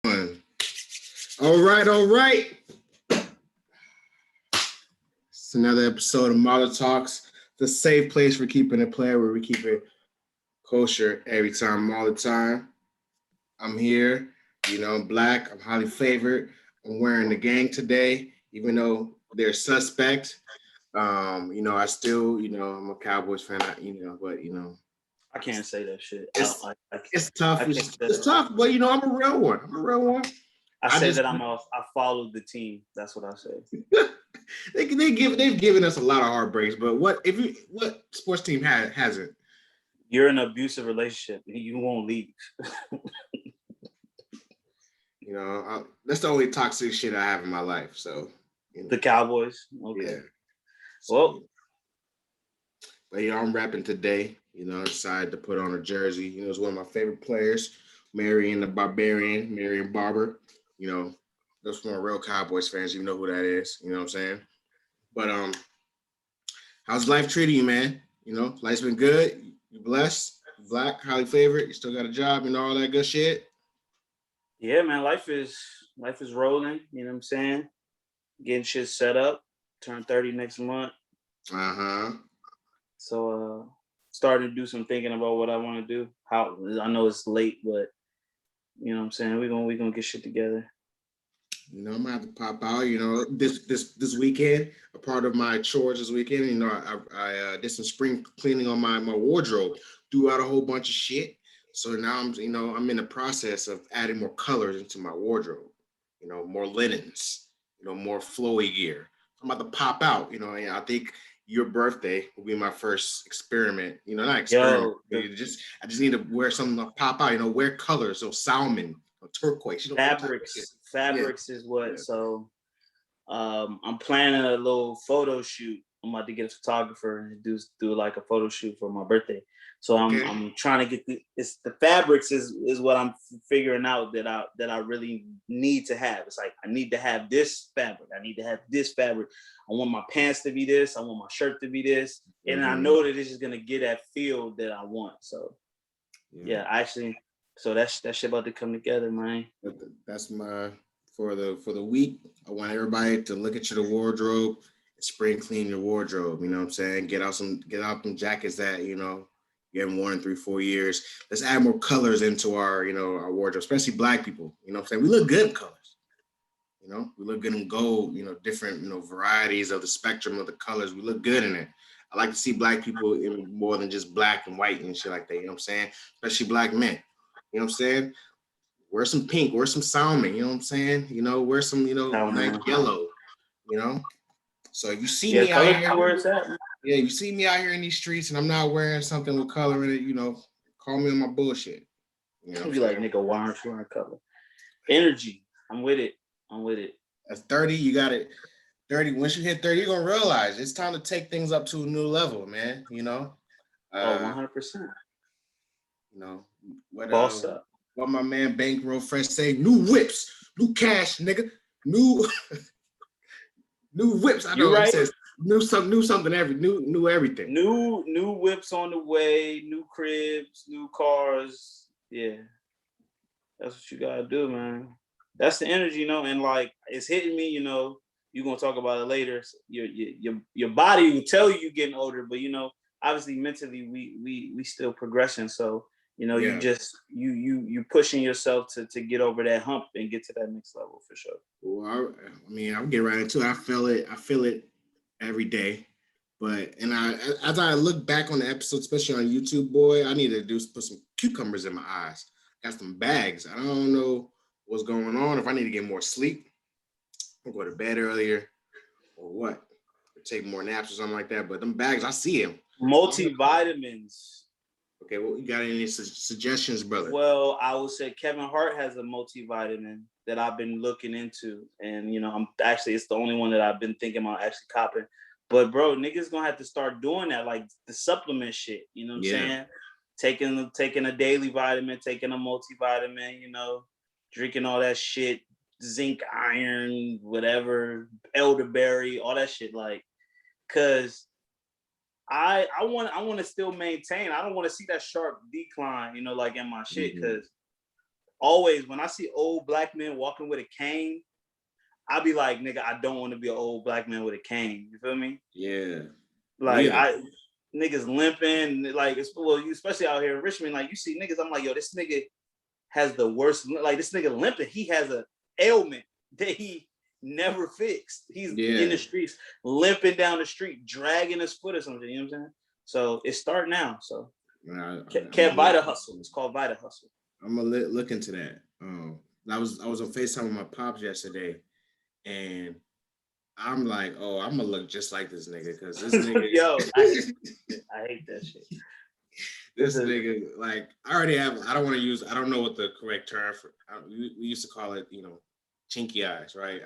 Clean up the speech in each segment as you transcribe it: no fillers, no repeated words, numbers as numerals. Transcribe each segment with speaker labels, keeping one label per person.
Speaker 1: All right. It's another episode of Mother Talks, the safe place for keeping it playing, where we keep it kosher every time, all the time. I'm here, black. I'm highly favored. I'm wearing the gang today, even though they're suspect. I still, I'm a Cowboys fan, but
Speaker 2: I can't say that shit.
Speaker 1: it's
Speaker 2: I
Speaker 1: it's tough.
Speaker 2: I can't say
Speaker 1: It's
Speaker 2: that.
Speaker 1: tough, but I'm a real one. I'm a real one.
Speaker 2: I
Speaker 1: I
Speaker 2: say
Speaker 1: just
Speaker 2: that I followed the team. That's what I say.
Speaker 1: they've given us a lot of heartbreaks, but what sports team hasn't?
Speaker 2: You're in an abusive relationship. You won't leave.
Speaker 1: That's the only toxic shit I have in my life. So
Speaker 2: The Cowboys. Okay.
Speaker 1: yeah.
Speaker 2: Well,
Speaker 1: But I'm rapping today. I decided to put on a jersey. It's one of my favorite players, Marion the Barbarian, Marion Barber. Those from real Cowboys fans, you know who that is. You know what I'm saying? But how's life treating you, man? Life's been good. You blessed, black, highly favored. You still got a job, all that good shit.
Speaker 2: yeah, man. Life is rolling. You know what I'm saying? Getting shit set up. Turn 30 next month.
Speaker 1: Uh-huh.
Speaker 2: So starting to do some thinking about what I want to do. How I know it's late, but you know what I'm saying? We're gonna get shit together.
Speaker 1: I'm gonna have to pop out. This weekend, a part of my chores this weekend. I did some spring cleaning on my wardrobe, threw out a whole bunch of shit. So now I'm in the process of adding more colors into my wardrobe. More linens. More flowy gear. I'm about to pop out. And I think your birthday will be my first experiment. Not experiment. I just need to wear something to pop out. Wear colors. So salmon or turquoise.
Speaker 2: Fabrics is what. Yeah. So I'm planning a little photo shoot. I'm about to get a photographer and do like a photo shoot for my birthday. So I'm trying to get the fabrics is what I'm figuring out that I really need to have. It's like I need to have this fabric. I need to have this fabric. I want my pants to be this. I want my shirt to be this. And I know that it's just gonna get that feel that I want. So yeah actually. So that shit about to come together, man.
Speaker 1: That's my for the week. I want everybody to look at your wardrobe and spring clean your wardrobe. You know what I'm saying? Get out some jackets that you haven't worn in 3-4 years. Let's add more colors into our our wardrobe, especially black people. You know what I'm saying? We look good in colors. We look good in gold. Different varieties of the spectrum of the colors. We look good in it. I like to see black people in more than just black and white and shit like that. You know what I'm saying? Especially black men. You know what I'm saying? Wear some pink, wear some salmon, you know what I'm saying? Wear some, nice yellow, So if you see me out here, you see me out here in these streets and I'm not wearing something with color in it, call me on my bullshit.
Speaker 2: You'll be like, nigga, why aren't you wearing color? Energy. I'm with it.
Speaker 1: At 30, you got it. 30, once you hit 30, you're gonna realize it's time to take things up to a new level, man.
Speaker 2: 100%.
Speaker 1: Boss up. What my man Bankroll Fresh say, new whips, new cash, nigga, new whips. I know it says new something new everything.
Speaker 2: New whips on the way, new cribs, new cars. Yeah. That's what you gotta do, man. That's the energy, and like it's hitting me, you're gonna talk about it later. Your body will tell you you're getting older, but obviously mentally we still progressing. So you just you pushing yourself to get over that hump and get to that next level for sure.
Speaker 1: Well, I'll get right into it. I feel it every day. But as I look back on the episode, especially on YouTube, boy, I need to put some cucumbers in my eyes. Got some bags. I don't know what's going on. If I need to get more sleep, I'll go to bed earlier or what. Or take more naps or something like that. But them bags, I see them.
Speaker 2: Multivitamins.
Speaker 1: Okay, well, you got any suggestions, brother?
Speaker 2: Well, I would say Kevin Hart has a multivitamin that I've been looking into. And, it's the only one that I've been thinking about actually copping. But, bro, niggas gonna have to start doing that, like the supplement shit. You know what I'm saying? Taking a daily vitamin, taking a multivitamin, drinking all that shit, zinc, iron, whatever, elderberry, all that shit. Like, cause I want to still maintain. I don't want to see that sharp decline, like in my shit, because always when I see old black men walking with a cane, I be like, nigga, I don't want to be an old black man with a cane. You feel me?
Speaker 1: Yeah.
Speaker 2: Like niggas limping, like you especially out here in Richmond, like you see niggas, I'm like, yo, this nigga has the worst, like this nigga limping. He has an ailment that he never fixed. He's in the streets, limping down the street, dragging his foot or something. You know what I'm saying? So it's start now. So can't Vita hustle. It's called Vita hustle.
Speaker 1: I'm gonna look into that. I was on FaceTime with my pops yesterday, and I'm like, oh, I'm gonna look just like this nigga because this nigga.
Speaker 2: Yo, I hate that shit.
Speaker 1: This nigga, like, I already have. I don't know what the correct term for. We used to call it, chinky eyes, right?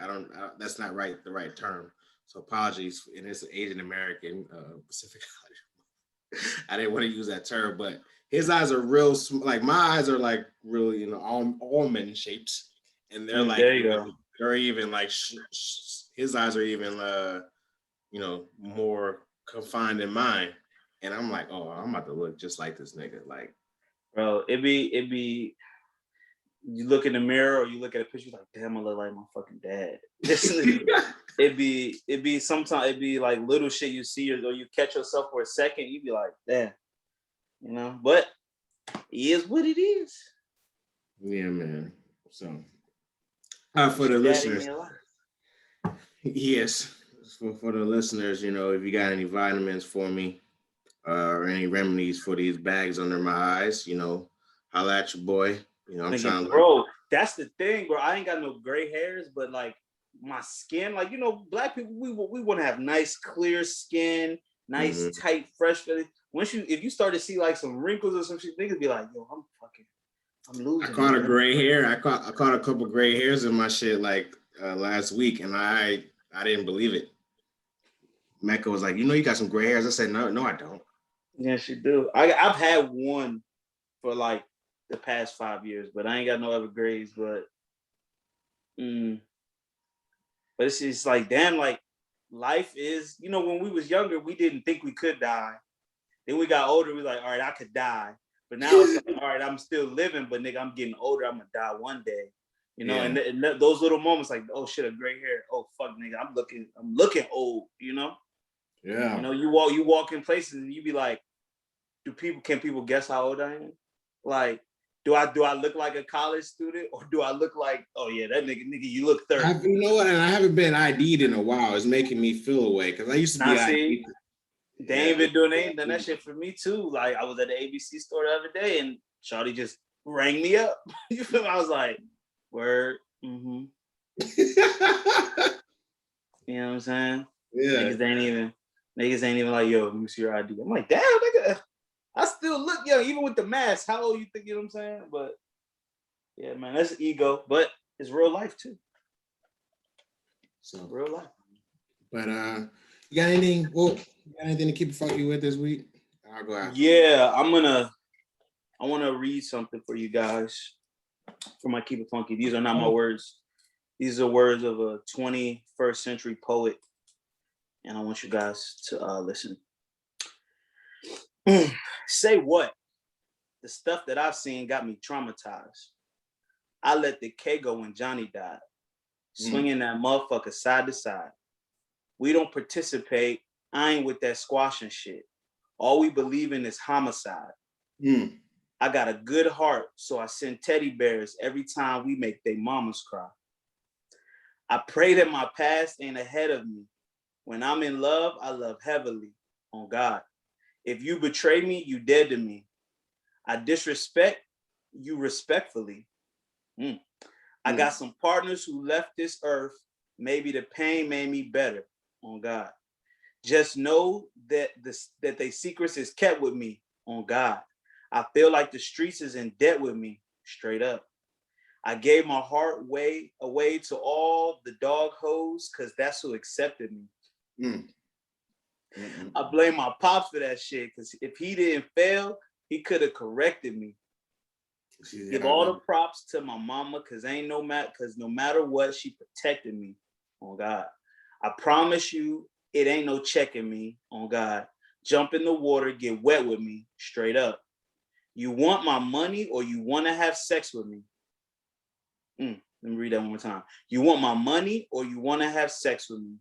Speaker 1: That's not the right term. So apologies, and it's Asian American Pacific. I didn't want to use that term, but his eyes are real. Like my eyes are like really, almond shapes, and they're like,
Speaker 2: there you go.
Speaker 1: They're even like his eyes are even, more confined than mine. And I'm like, oh, I'm about to look just like this nigga. Like,
Speaker 2: bro, it be. You look in the mirror or you look at a picture, like, damn, I look like my fucking dad. It be sometimes it be like little shit you see or you catch yourself for a second, you be like, damn, but it is what it is.
Speaker 1: Yeah, man. So, for the listeners, yes, for the listeners, if you got any vitamins for me, or any remedies for these bags under my eyes, holla at your boy. I'm trying to
Speaker 2: bro, that's the thing, bro. I ain't got no gray hairs, but like my skin, like, black people, we want to have nice, clear skin, nice, tight, fresh feeling. If you start to see like some wrinkles or some shit, niggas be like, yo, I'm losing.
Speaker 1: I caught a gray hair. I caught a couple gray hairs in my shit like last week, and I didn't believe it. Mecca was like, you got some gray hairs. I said, no, I don't. Yes,
Speaker 2: you do. I've had one for like the past 5 years, but I ain't got no other grays. But it's just like, damn, like life is, when we was younger, we didn't think we could die. Then we got older, we like, all right, I could die. But now it's like, all right, I'm still living, but nigga, I'm getting older. I'm gonna die one day. And those little moments, like, oh shit, a gray hair. Oh fuck, nigga, I'm looking old.
Speaker 1: Yeah.
Speaker 2: You walk in places and you be like, can people guess how old I am? Like, do I look like a college student, or do I look like, oh yeah, that nigga, you look 30?
Speaker 1: You know what? And I haven't been ID'd in a while. It's making me feel away because I used to be ID'd.
Speaker 2: They ain't been doing that shit for me too. Like, I was at the ABC store the other day and Shawty just rang me up. You feel me? I was like, word. Mm-hmm. You know what I'm saying?
Speaker 1: Yeah.
Speaker 2: Niggas ain't even like, yo, let me see your ID. I'm like, damn, nigga, I still look young, even with the mask. How old you think? You know what I'm saying? But yeah, man, that's ego, but it's real life too. So real life.
Speaker 1: But you got anything? Well, you got anything to keep it funky with this week? I'll go after.
Speaker 2: Yeah, I want to read something for you guys for my Keep It Funky. These are not my words. These are words of a 21st century poet, and I want you guys to listen. Say what? The stuff that I've seen got me traumatized. I let the K go when Johnny died, swinging that motherfucker side to side. We don't participate. I ain't with that squashing shit. All we believe in is homicide. I got a good heart, so I send teddy bears every time we make they mamas cry. I pray that my past ain't ahead of me. When I'm in love, I love heavily. On God. If you betray me, you dead to me. I disrespect you respectfully. I got some partners who left this earth. Maybe the pain made me better. On God. Just know that that they secrets is kept with me. On God. I feel like the streets is in debt with me. Straight up. I gave my heart away to all the dog hoes because that's who accepted me. I blame my pops for that shit because if he didn't fail, he could have corrected me. Give all the props to my mama because no matter what, she protected me. On God. I promise you, it ain't no checking me. On God. Jump in the water, get wet with me. Straight up. You want my money or you want to have sex with me? Let me read that one more time. You want my money or you want to have sex with me?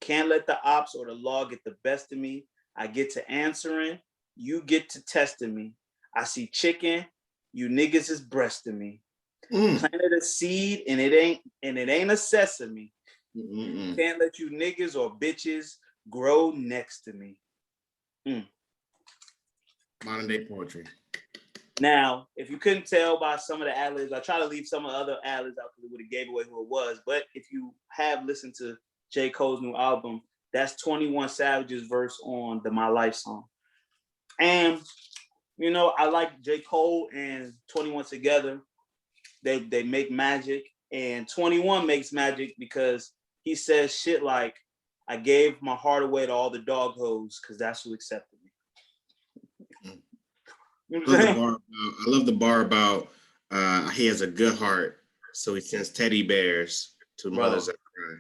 Speaker 2: Can't let the ops or the law get the best of me. I get to answering. You get to testing me. I see chicken. You niggas is breasting me. Planted a seed and it ain't a sesame. Can't let you niggas or bitches grow next to me.
Speaker 1: Modern day poetry.
Speaker 2: Now, if you couldn't tell by some of the ad-libs, I try to leave some of the other ad-libs out because it would have gave away who it was. But if you have listened to J. Cole's new album, that's 21 Savage's verse on the My Life song. And, you know, I like J. Cole and 21 together. They make magic. And 21 makes magic because he says shit like, I gave my heart away to all the dog hoes because that's who accepted me. You know
Speaker 1: I love the bar about he has a good heart, so he sends teddy bears to mothers that cry.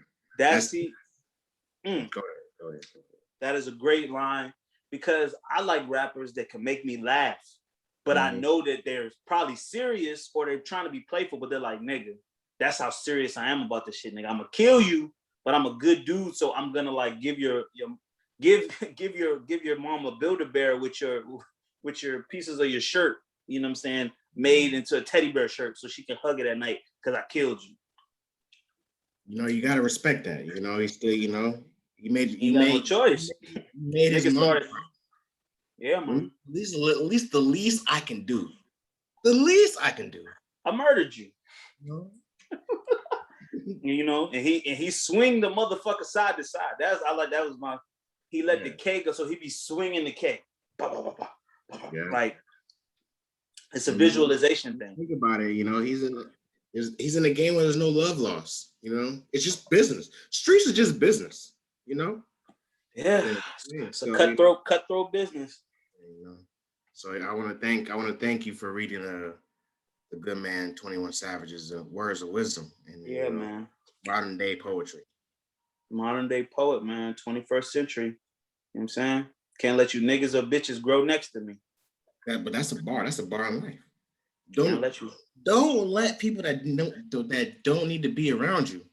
Speaker 1: Go ahead.
Speaker 2: That is a great line because I like rappers that can make me laugh, but I know that they're probably serious or they're trying to be playful, but they're like, nigga, that's how serious I am about this shit, nigga. I'm gonna kill you, but I'm a good dude, so I'm gonna like give your mom a Build-A-Bear with your pieces of your shirt, you know what I'm saying, made into a teddy bear shirt so she can hug it at night because I killed you.
Speaker 1: You know, you gotta respect that. You know, he still, you know, you made
Speaker 2: no choice.
Speaker 1: You made his mom.
Speaker 2: Yeah, man.
Speaker 1: At least the least I can do. The least I can do.
Speaker 2: I murdered you. You know, and he swing the motherfucker side to side. He let the K go, so he be swinging the K. Bah, bah, bah, bah. Yeah. Like it's a visualization thing.
Speaker 1: Think about it, you know, he's in a game where there's no love lost, you know, it's just business. Streets is just business, you know.
Speaker 2: It's a cutthroat business.
Speaker 1: You know, so I want to thank you for reading the good man 21 Savage's words of wisdom and
Speaker 2: man,
Speaker 1: modern day poetry.
Speaker 2: Modern day poet, man, 21st century. You know what I'm saying? Can't let you niggas or bitches grow next to me.
Speaker 1: But that's a bar. That's a bar in life. Don't let people that don't need to be around you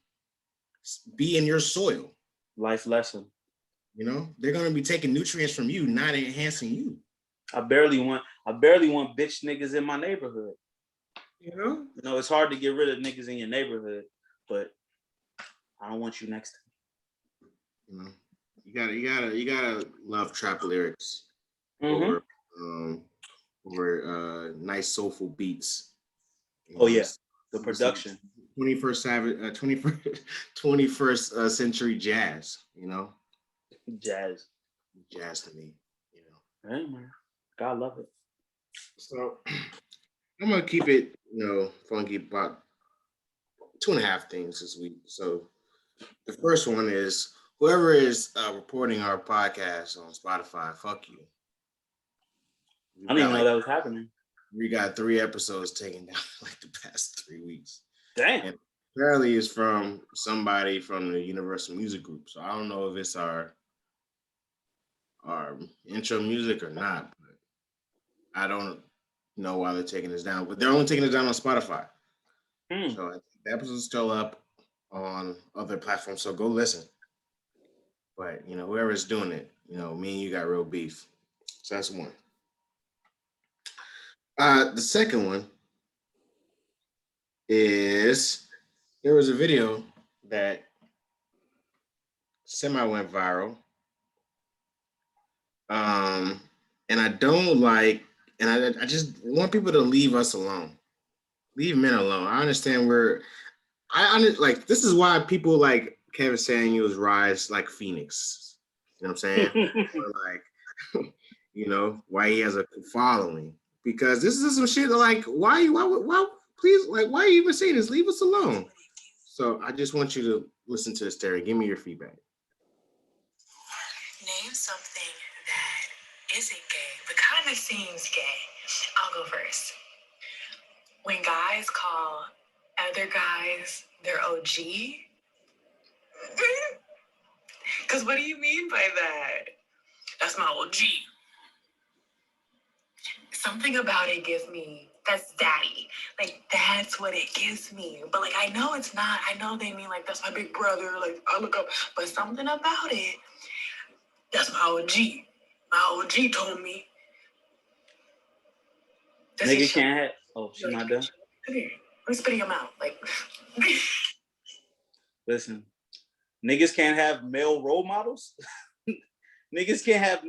Speaker 1: be in your soil.
Speaker 2: Life lesson.
Speaker 1: You know, they're gonna be taking nutrients from you, not enhancing you.
Speaker 2: I barely want bitch niggas in my neighborhood.
Speaker 1: You know,
Speaker 2: it's hard to get rid of niggas in your neighborhood, but I don't want you next to me.
Speaker 1: You know, you gotta love trap lyrics over nice soulful beats.
Speaker 2: The production.
Speaker 1: 21st century jazz. You know,
Speaker 2: jazz
Speaker 1: to me. You know,
Speaker 2: hey man, God love it.
Speaker 1: So I'm gonna keep it, you know, funky about 2.5 things this week. So the first one is whoever is reporting our podcast on Spotify, fuck you.
Speaker 2: I didn't even know that was happening.
Speaker 1: We got 3 episodes taken down like the past 3 weeks.
Speaker 2: Damn.
Speaker 1: And apparently it's from somebody from the Universal Music Group. So I don't know if it's our intro music or not, but I don't know why they're taking this down. But they're only taking it down on Spotify. So the episode's still up on other platforms, so go listen. But, you know, whoever's doing it, you know, me and you got real beef. So that's one. The second one is there was a video that semi went viral. And I don't like, and I just want people to leave us alone. Leave men alone. I understand like, this is why people like Kevin Samuels rise like Phoenix. You know what I'm saying? Or like, you know, why he has a following. Because this is some shit that, like, why, please, like, why are you even saying this? Leave us alone. So I just want you to listen to this, Terry. Give me your feedback.
Speaker 3: Name something that isn't gay, but kind of seems gay. I'll go first. When guys call other guys their OG? Because what do you mean by that? That's my OG. Something about it gives me That's daddy. Like, that's what it gives me. But like, I know it's not. I know they mean like, that's my big brother. Like, I look up. But something about it, that's my OG. My OG told me.
Speaker 2: Nigga can't have. Oh, she not done?
Speaker 3: Come here. Let me spit in your mouth. Like,
Speaker 2: listen, niggas can't have male role models. Niggas can't have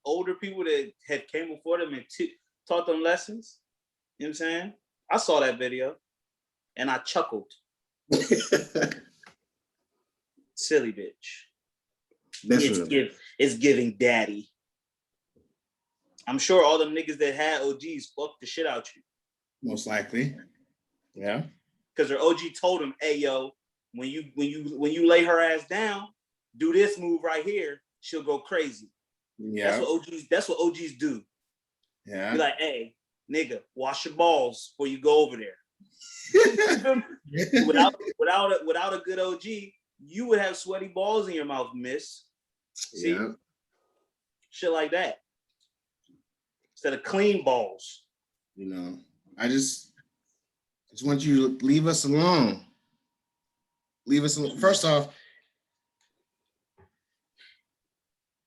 Speaker 2: older people that have came before them and taught them lessons. You know what I'm saying? I saw that video and I chuckled. Silly bitch. It's giving daddy. I'm sure all them niggas that had OGs fucked the shit out you.
Speaker 1: Most likely. Yeah.
Speaker 2: Because their OG told them, hey yo, when you lay her ass down, do this move right here, she'll go crazy. Yeah. That's what OGs do.
Speaker 1: Yeah.
Speaker 2: Be like, hey, nigga, wash your balls before you go over there. without a good OG, you would have sweaty balls in your mouth, miss. See? Yeah. Shit like that. Instead of clean balls.
Speaker 1: You know, I just want you to leave us alone. Leave us alone. First off,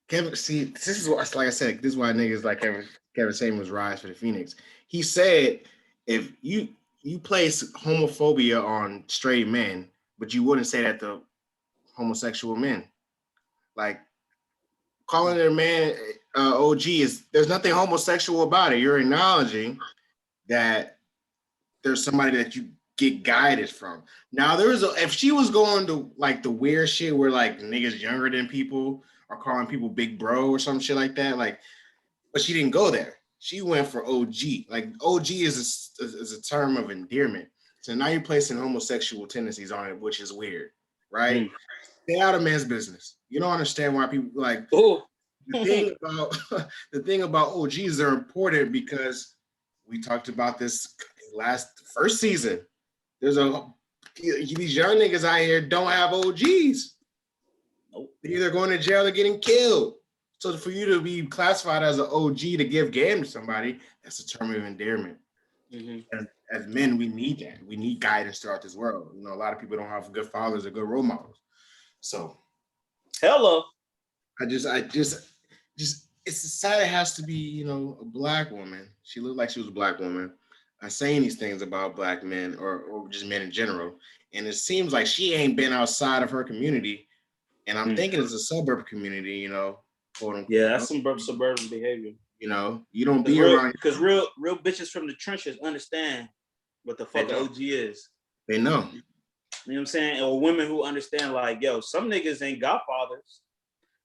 Speaker 1: Kevin, see, this is what, like I said, this is why niggas like Kevin Samuels rise for the Phoenix. He said, if you place homophobia on straight men, but you wouldn't say that to homosexual men. Like, calling their man OG there's nothing homosexual about it. You're acknowledging that there's somebody that you get guided from. Now, if she was going to like the weird shit where like niggas younger than people are calling people big bro or some shit like that, like, but she didn't go there. She went for OG. Like, OG is a term of endearment. So now you're placing homosexual tendencies on it, which is weird, right? Stay out of man's business. You don't understand why people like. Oh. The thing about OGs, they're important because we talked about this first season. These young niggas out here don't have OGs. Nope. They're either going to jail or getting killed. So for you to be classified as an OG to give game to somebody, that's a term of endearment. Mm-hmm. As men, we need that. We need guidance throughout this world. You know, a lot of people don't have good fathers or good role models. So,
Speaker 2: hello.
Speaker 1: I just it's sad it has to be, you know, a black woman. She looked like she was a black woman saying these things about black men or just men in general. And it seems like she ain't been outside of her community. And I'm thinking it's a suburb community, you know, quote unquote.
Speaker 2: Yeah, that's some suburban behavior.
Speaker 1: You know, you don't be around.
Speaker 2: Because real bitches from the trenches understand what the fuck OG is.
Speaker 1: They know.
Speaker 2: You know what I'm saying? Or women who understand, like, yo, some niggas ain't got fathers.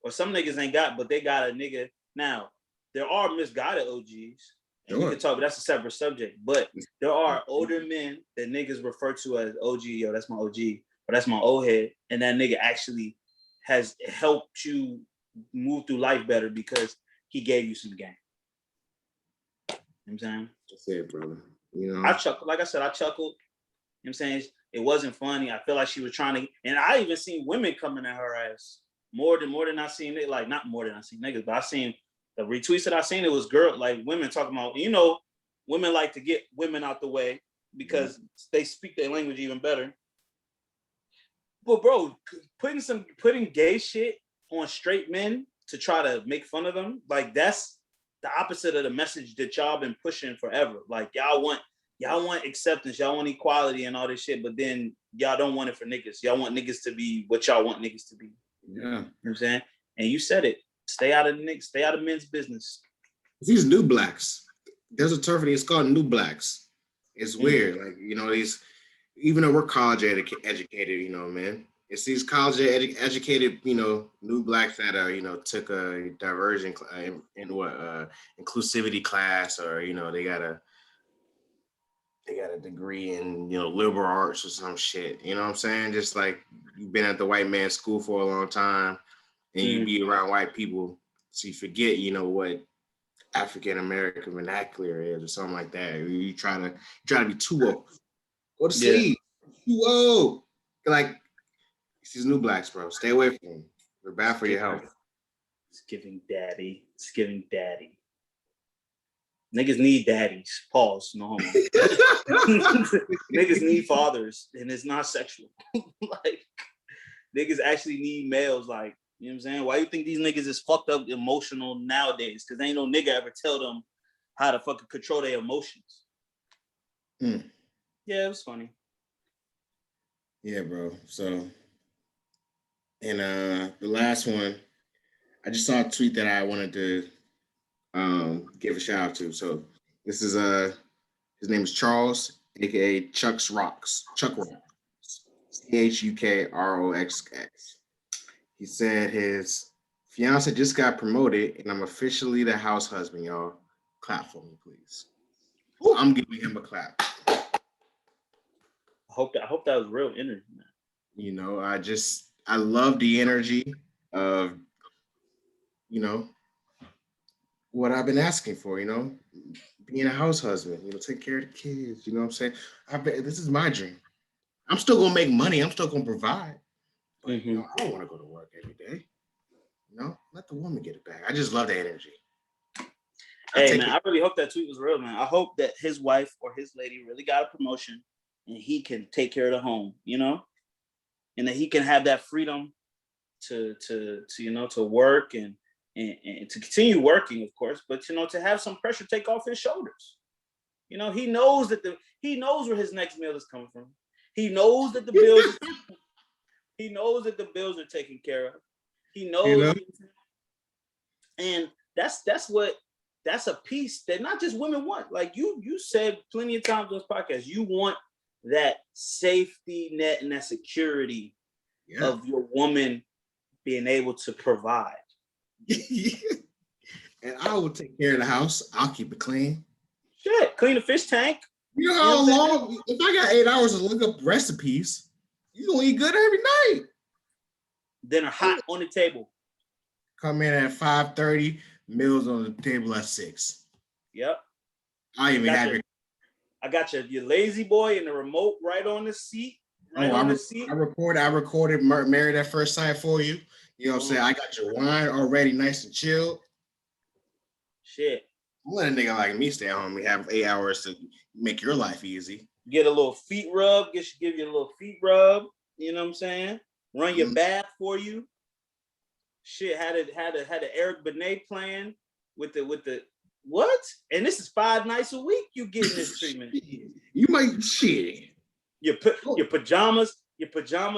Speaker 2: Or some niggas ain't got, but they got a nigga. Now, there are misguided OGs. And we can talk, but that's a separate subject. But there are older men that niggas refer to as OG. Yo, that's my OG. Or that's my old head. And that nigga actually has helped you move through life better because he gave you some game. You know what I'm saying?
Speaker 1: That's it, brother. You know,
Speaker 2: I chuckled. Like I said, I chuckled. You know what I'm saying? It wasn't funny. I feel like she was trying to, and I even seen women coming at her ass. More than I seen it, like not more than I seen niggas, but I seen the retweets that I seen. It was women talking about, you know, women like to get women out the way because they speak their language even better. But bro, putting gay shit on straight men to try to make fun of them, like that's the opposite of the message that y'all been pushing forever. Like y'all want acceptance, y'all want equality and all this shit, but then y'all don't want it for niggas. Y'all want niggas to be what y'all want niggas to be.
Speaker 1: Yeah.
Speaker 2: You know what I'm saying? And you said it. Stay out of men's business.
Speaker 1: These new blacks. There's a term for these called new blacks. It's weird. Like, you know, even though we're college educated, you know, man. It's these college educated, you know, new blacks that you know, took a diversion inclusivity class, or, you know, they got a degree in, you know, liberal arts or some shit. You know what I'm saying? Just like you've been at the white man's school for a long time and you be around white people, so you forget, you know, what African American vernacular is or something like that. You try to be too woke. Go to sleep. Too woke. Like, it's these new blacks, bro. Stay away from them. They're bad for your health.
Speaker 2: It's giving daddy. Niggas need daddies. Pause. No homo. Niggas need fathers, and it's not sexual. Like, niggas actually need males. Like, you know what I'm saying? Why you think these niggas is fucked up emotional nowadays? Because ain't no nigga ever tell them how to fucking control their emotions. Yeah, it was funny.
Speaker 1: Yeah, bro. So, and the last one, I just saw a tweet that I wanted to give a shout out to. So this is his name is Charles, aka Chuck Rocks. CHUKROXX. He said his fiance just got promoted, and I'm officially the house husband, y'all. Clap for me, please. I'm giving him a clap.
Speaker 2: I hope that was real energy, man.
Speaker 1: You know, I love the energy of, you know, what I've been asking for, you know, being a house husband, you know, take care of the kids, you know what I'm saying? This is my dream. I'm still gonna make money, I'm still gonna provide. But you know, I don't want to go to work every day. You know, let the woman get it back. I just love the energy.
Speaker 2: Hey man, I really hope that tweet was real, man. I hope that his wife or his lady really got a promotion and he can take care of the home, you know, and that he can have that freedom to you know, to work and to continue working, of course, but you know, to have some pressure take off his shoulders. You know, he knows where his next meal is coming from. He knows that the bills he knows that the bills are taken care of. He knows, you know? And that's a piece that not just women want. Like you said plenty of times on this podcast, you want that safety net and that security of your woman being able to provide.
Speaker 1: And I will take care of the house. I'll keep it clean.
Speaker 2: Shit, clean the fish tank.
Speaker 1: You know how long? If I got 8 hours to look up recipes, you gonna eat good every night.
Speaker 2: Dinner hot on the table.
Speaker 1: Come in at 5:30, meals on the table at 6.
Speaker 2: Yep.
Speaker 1: I
Speaker 2: got your lazy boy and the remote right on the seat.
Speaker 1: I recorded Married at First Sight for you. You know what I'm saying? I got your wine already nice and chilled.
Speaker 2: Shit.
Speaker 1: Let a nigga like me stay at home. We have 8 hours to make your life easy.
Speaker 2: Get a little feet rub. Give you a little feet rub. You know what I'm saying? Run your bath for you. Shit, had a Eric Benet playing with the what? And this is 5 nights a week you getting this treatment.
Speaker 1: You might shit.
Speaker 2: Your pajamas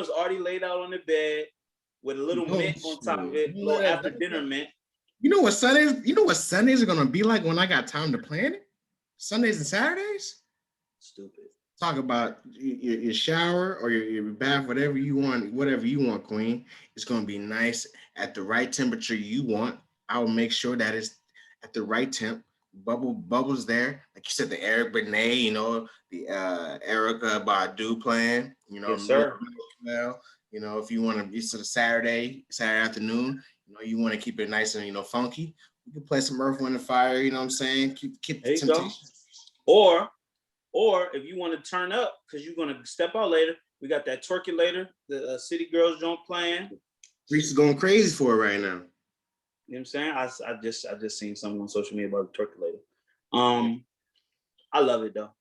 Speaker 2: already laid out on the bed with a little mint on top of it, a little after dinner mint.
Speaker 1: You know what Sundays are gonna be like when I got time to plan it? Sundays and Saturdays?
Speaker 2: Stupid.
Speaker 1: Talk about your shower or your bath, whatever you want, Queen. It's gonna be nice at the right temperature you want. I will make sure that it's at the right temp. Bubbles there, like you said, the Eric Benet, you know, the Erykah Badu playing, you know,
Speaker 2: yes, sir.
Speaker 1: Well, you know, if you want to be to the Saturday afternoon, you know, you want to keep it nice and, you know, funky, you can play some Earth, Wind, and Fire, you know what I'm saying? Keep the temptation.
Speaker 2: Or if you want to turn up, because you're going to step out later, we got that Twerkulator, the City Girls joint playing.
Speaker 1: Reese is going crazy for it right now.
Speaker 2: You know what I'm saying? I just seen something on social media about the Twerkulator. I love it though.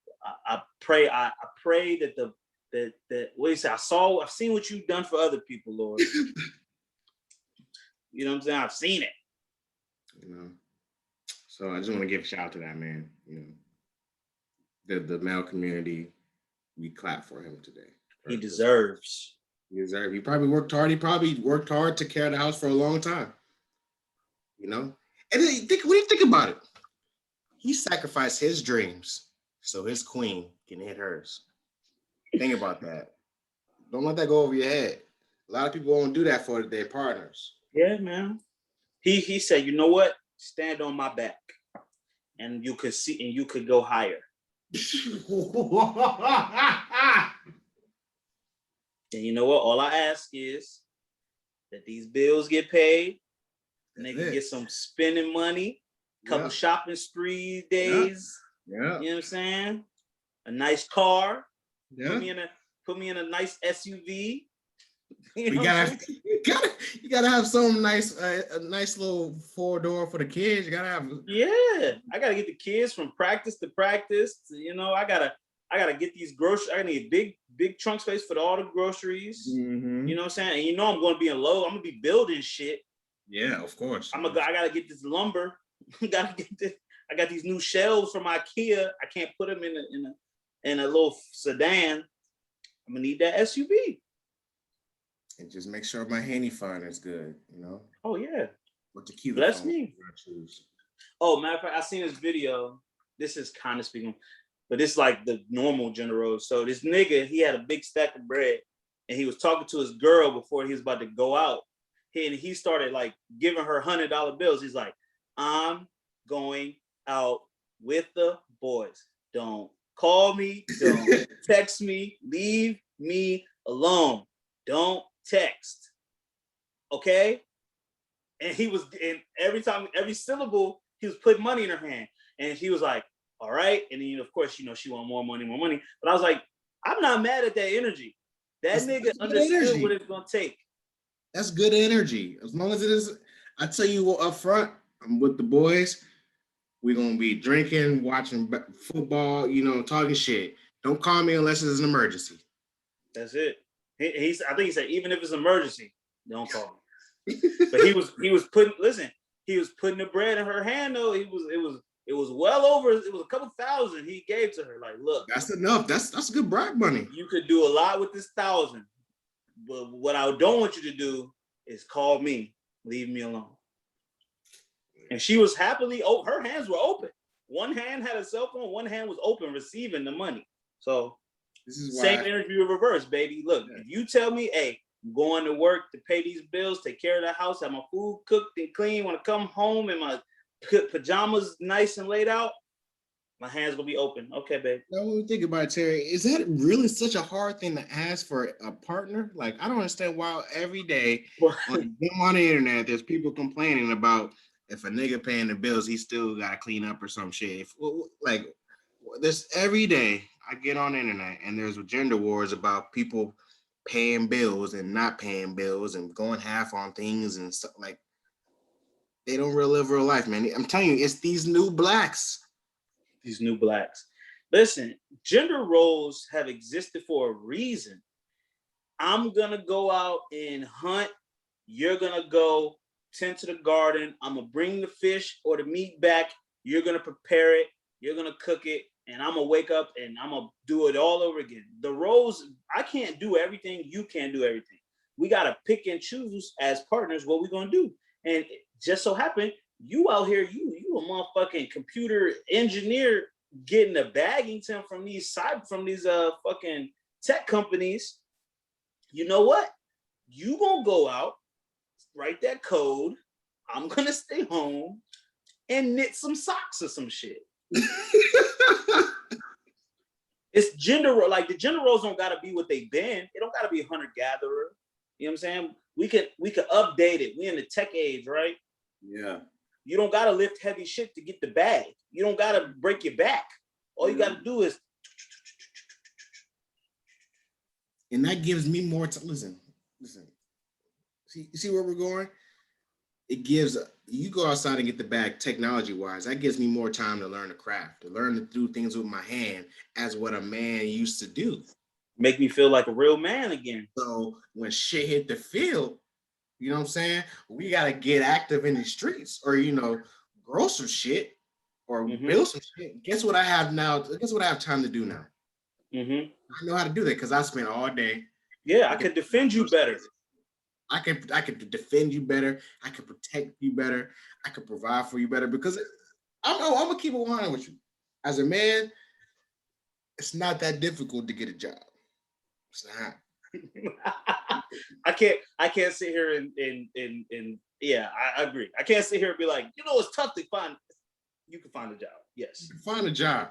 Speaker 2: I pray that that what you say, I've seen what you've done for other people, Lord. You know what I'm saying? I've seen it.
Speaker 1: You know. So I just want to give a shout out to that man. You know, the male community, we clap for him today.
Speaker 2: He deserves.
Speaker 1: He probably worked hard. He probably worked hard to carry the house for a long time. You know, and when you think about it, he sacrificed his dreams so his queen can hit hers. Think about that. Don't let that go over your head. A lot of people won't do that for their partners.
Speaker 2: Yeah, man. He said, you know what? Stand on my back, and you could see, and you could go higher. And you know what? All I ask is that these bills get paid. Nigga get some spending money, couple shopping spree days. Yeah. You know what I'm saying? A nice car. Yeah. Put me in a nice SUV.
Speaker 1: We You gotta have some nice, a nice little 4-door for the kids. You gotta have.
Speaker 2: Yeah, I gotta get the kids from practice to practice. You know, I gotta get these groceries. I need big trunk space for all the groceries.
Speaker 1: Mm-hmm.
Speaker 2: You know what I'm saying? And you know I'm going to be in low. I'm gonna be building shit.
Speaker 1: Yeah, of course.
Speaker 2: I gotta get this lumber. I got these new shelves from IKEA. I can't put them in a little sedan. I'm gonna need that SUV.
Speaker 1: And just make sure my handy finder is good, you know.
Speaker 2: Oh yeah.
Speaker 1: What the key?
Speaker 2: Bless me. Oh, matter of fact, I seen this video. This is kind of speaking, but it's like the normal general. So this nigga, he had a big stack of bread, and he was talking to his girl before he was about to go out. He started like giving her $100 bills. He's like, I'm going out with the boys. Don't call me. Don't text me. Leave me alone. Don't text. Okay? And every syllable, he was putting money in her hand. And she was like, all right. And then, of course, you know, she want more money. But I was like, I'm not mad at that energy. That's nigga understood what it's going to take.
Speaker 1: That's good energy. As long as it is, I tell you what, up front, I'm with the boys. We're going to be drinking, watching football, you know, talking shit. Don't call me unless it's an emergency.
Speaker 2: That's it. I think he said, even if it's an emergency, don't call me. But he was putting the bread in her hand though. It was well over, it was a couple thousand he gave to her. Like, look.
Speaker 1: That's enough. That's good bribe money.
Speaker 2: You could do a lot with this 1,000. But what I don't want you to do is call me, leave me alone. And she was happily, her hands were open. One hand had a cell phone, one hand was open, receiving the money. So this is same energy reverse, baby. Look, if you tell me, hey, I'm going to work to pay these bills, take care of the house, have my food cooked and clean, want to come home in my pajamas nice and laid out, my hands gonna be open. Okay, babe.
Speaker 1: Now, when we think about it, Terry, is that really such a hard thing to ask for a partner? Like, I don't understand why every day on the internet, there's people complaining about if a nigga paying the bills, he still gotta clean up or some shit. Like, this every day I get on the internet and there's gender wars about people paying bills and not paying bills and going half on things and stuff. Like, they don't really live real life, man. I'm telling you, it's these new blacks.
Speaker 2: These new blacks. Listen, gender roles have existed for a reason. I'm gonna go out and hunt. You're gonna go tend to the garden. I'm gonna bring the fish or the meat back. You're gonna prepare it. You're gonna cook it. And I'm gonna wake up and I'm gonna do it all over again. The roles, I can't do everything. You can't do everything. We gotta pick and choose as partners what we're gonna do. And it just so happened, you out here, you a motherfucking computer engineer getting a Baggington from these fucking tech companies. You know what? You gonna go out, write that code. I'm gonna stay home and knit some socks or some shit. It's gender role. Like, the gender roles don't gotta be what they've been. It don't gotta be a hunter-gatherer. You know what I'm saying? We could update it. We in the tech age, right?
Speaker 1: Yeah.
Speaker 2: You don't gotta lift heavy shit to get the bag. You don't gotta break your back. All you gotta do is.
Speaker 1: And that gives me more time. Listen. See where we're going? It gives, you go outside and get the bag technology-wise. That gives me more time to learn the craft, to learn to do things with my hand as what a man used to do.
Speaker 2: Make me feel like a real man again.
Speaker 1: So when shit hit the field, you know what I'm saying? We got to get active in the streets or, you know, grow some shit or build some shit. Guess what I have now? Guess what I have time to do now? I know how to do that because I spent all day.
Speaker 2: Yeah, I could defend you better.
Speaker 1: I could defend you better. I could protect you better. I could provide for you better because I'm gonna keep it 100 with you. As a man, it's not that difficult to get a job. It's not.
Speaker 2: I can't sit here and yeah, I agree. I can't sit here and be like, you know, it's tough to find. You can find a job. Yes,
Speaker 1: you can find a job.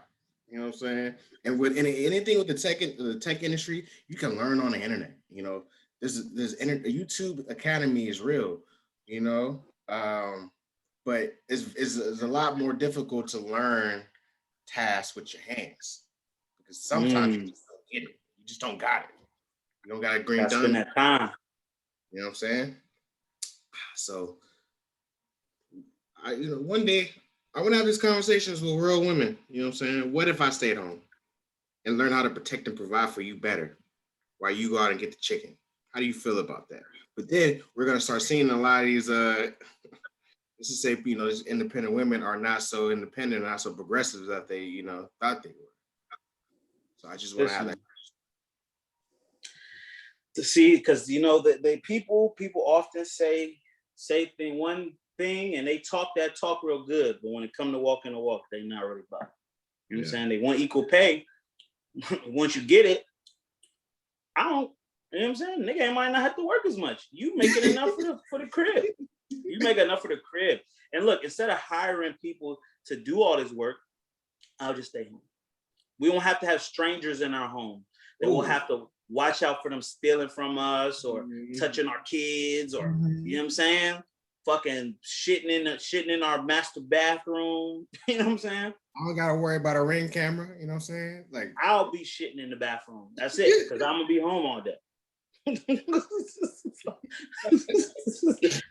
Speaker 1: You know what I'm saying? And with anything with the tech industry, you can learn on the internet. You know. YouTube Academy is real, you know, but it's a lot more difficult to learn tasks with your hands because sometimes you just don't get it. You just don't got it. You don't got a green thumb.
Speaker 2: Spend that time.
Speaker 1: You know what I'm saying? So, one day I want to have these conversations with real women. You know what I'm saying? What if I stayed home and learn how to protect and provide for you better while you go out and get the chicken? How do you feel about that? But then we're gonna start seeing a lot of these let's just say, these independent women are not so independent, not so progressive that they, thought they were. So I just want to have that.
Speaker 2: To see, because the people often say one thing and they talk that talk real good, but when it come to walking the walk, they not really about it. You know what I'm saying? They want equal pay. Once you get it, I don't. You know what I'm saying? Nigga might not have to work as much. You make it enough for the crib. You make enough for the crib. And look, instead of hiring people to do all this work, I'll just stay home. We won't have to have strangers in our home that will have to watch out for them stealing from us or touching our kids or, you know what I'm saying? Fucking shitting in our master bathroom. You know what I'm saying?
Speaker 1: I don't gotta worry about a Ring camera. You know what I'm saying? Like,
Speaker 2: I'll be shitting in the bathroom. That's it. Because I'm gonna be home all day.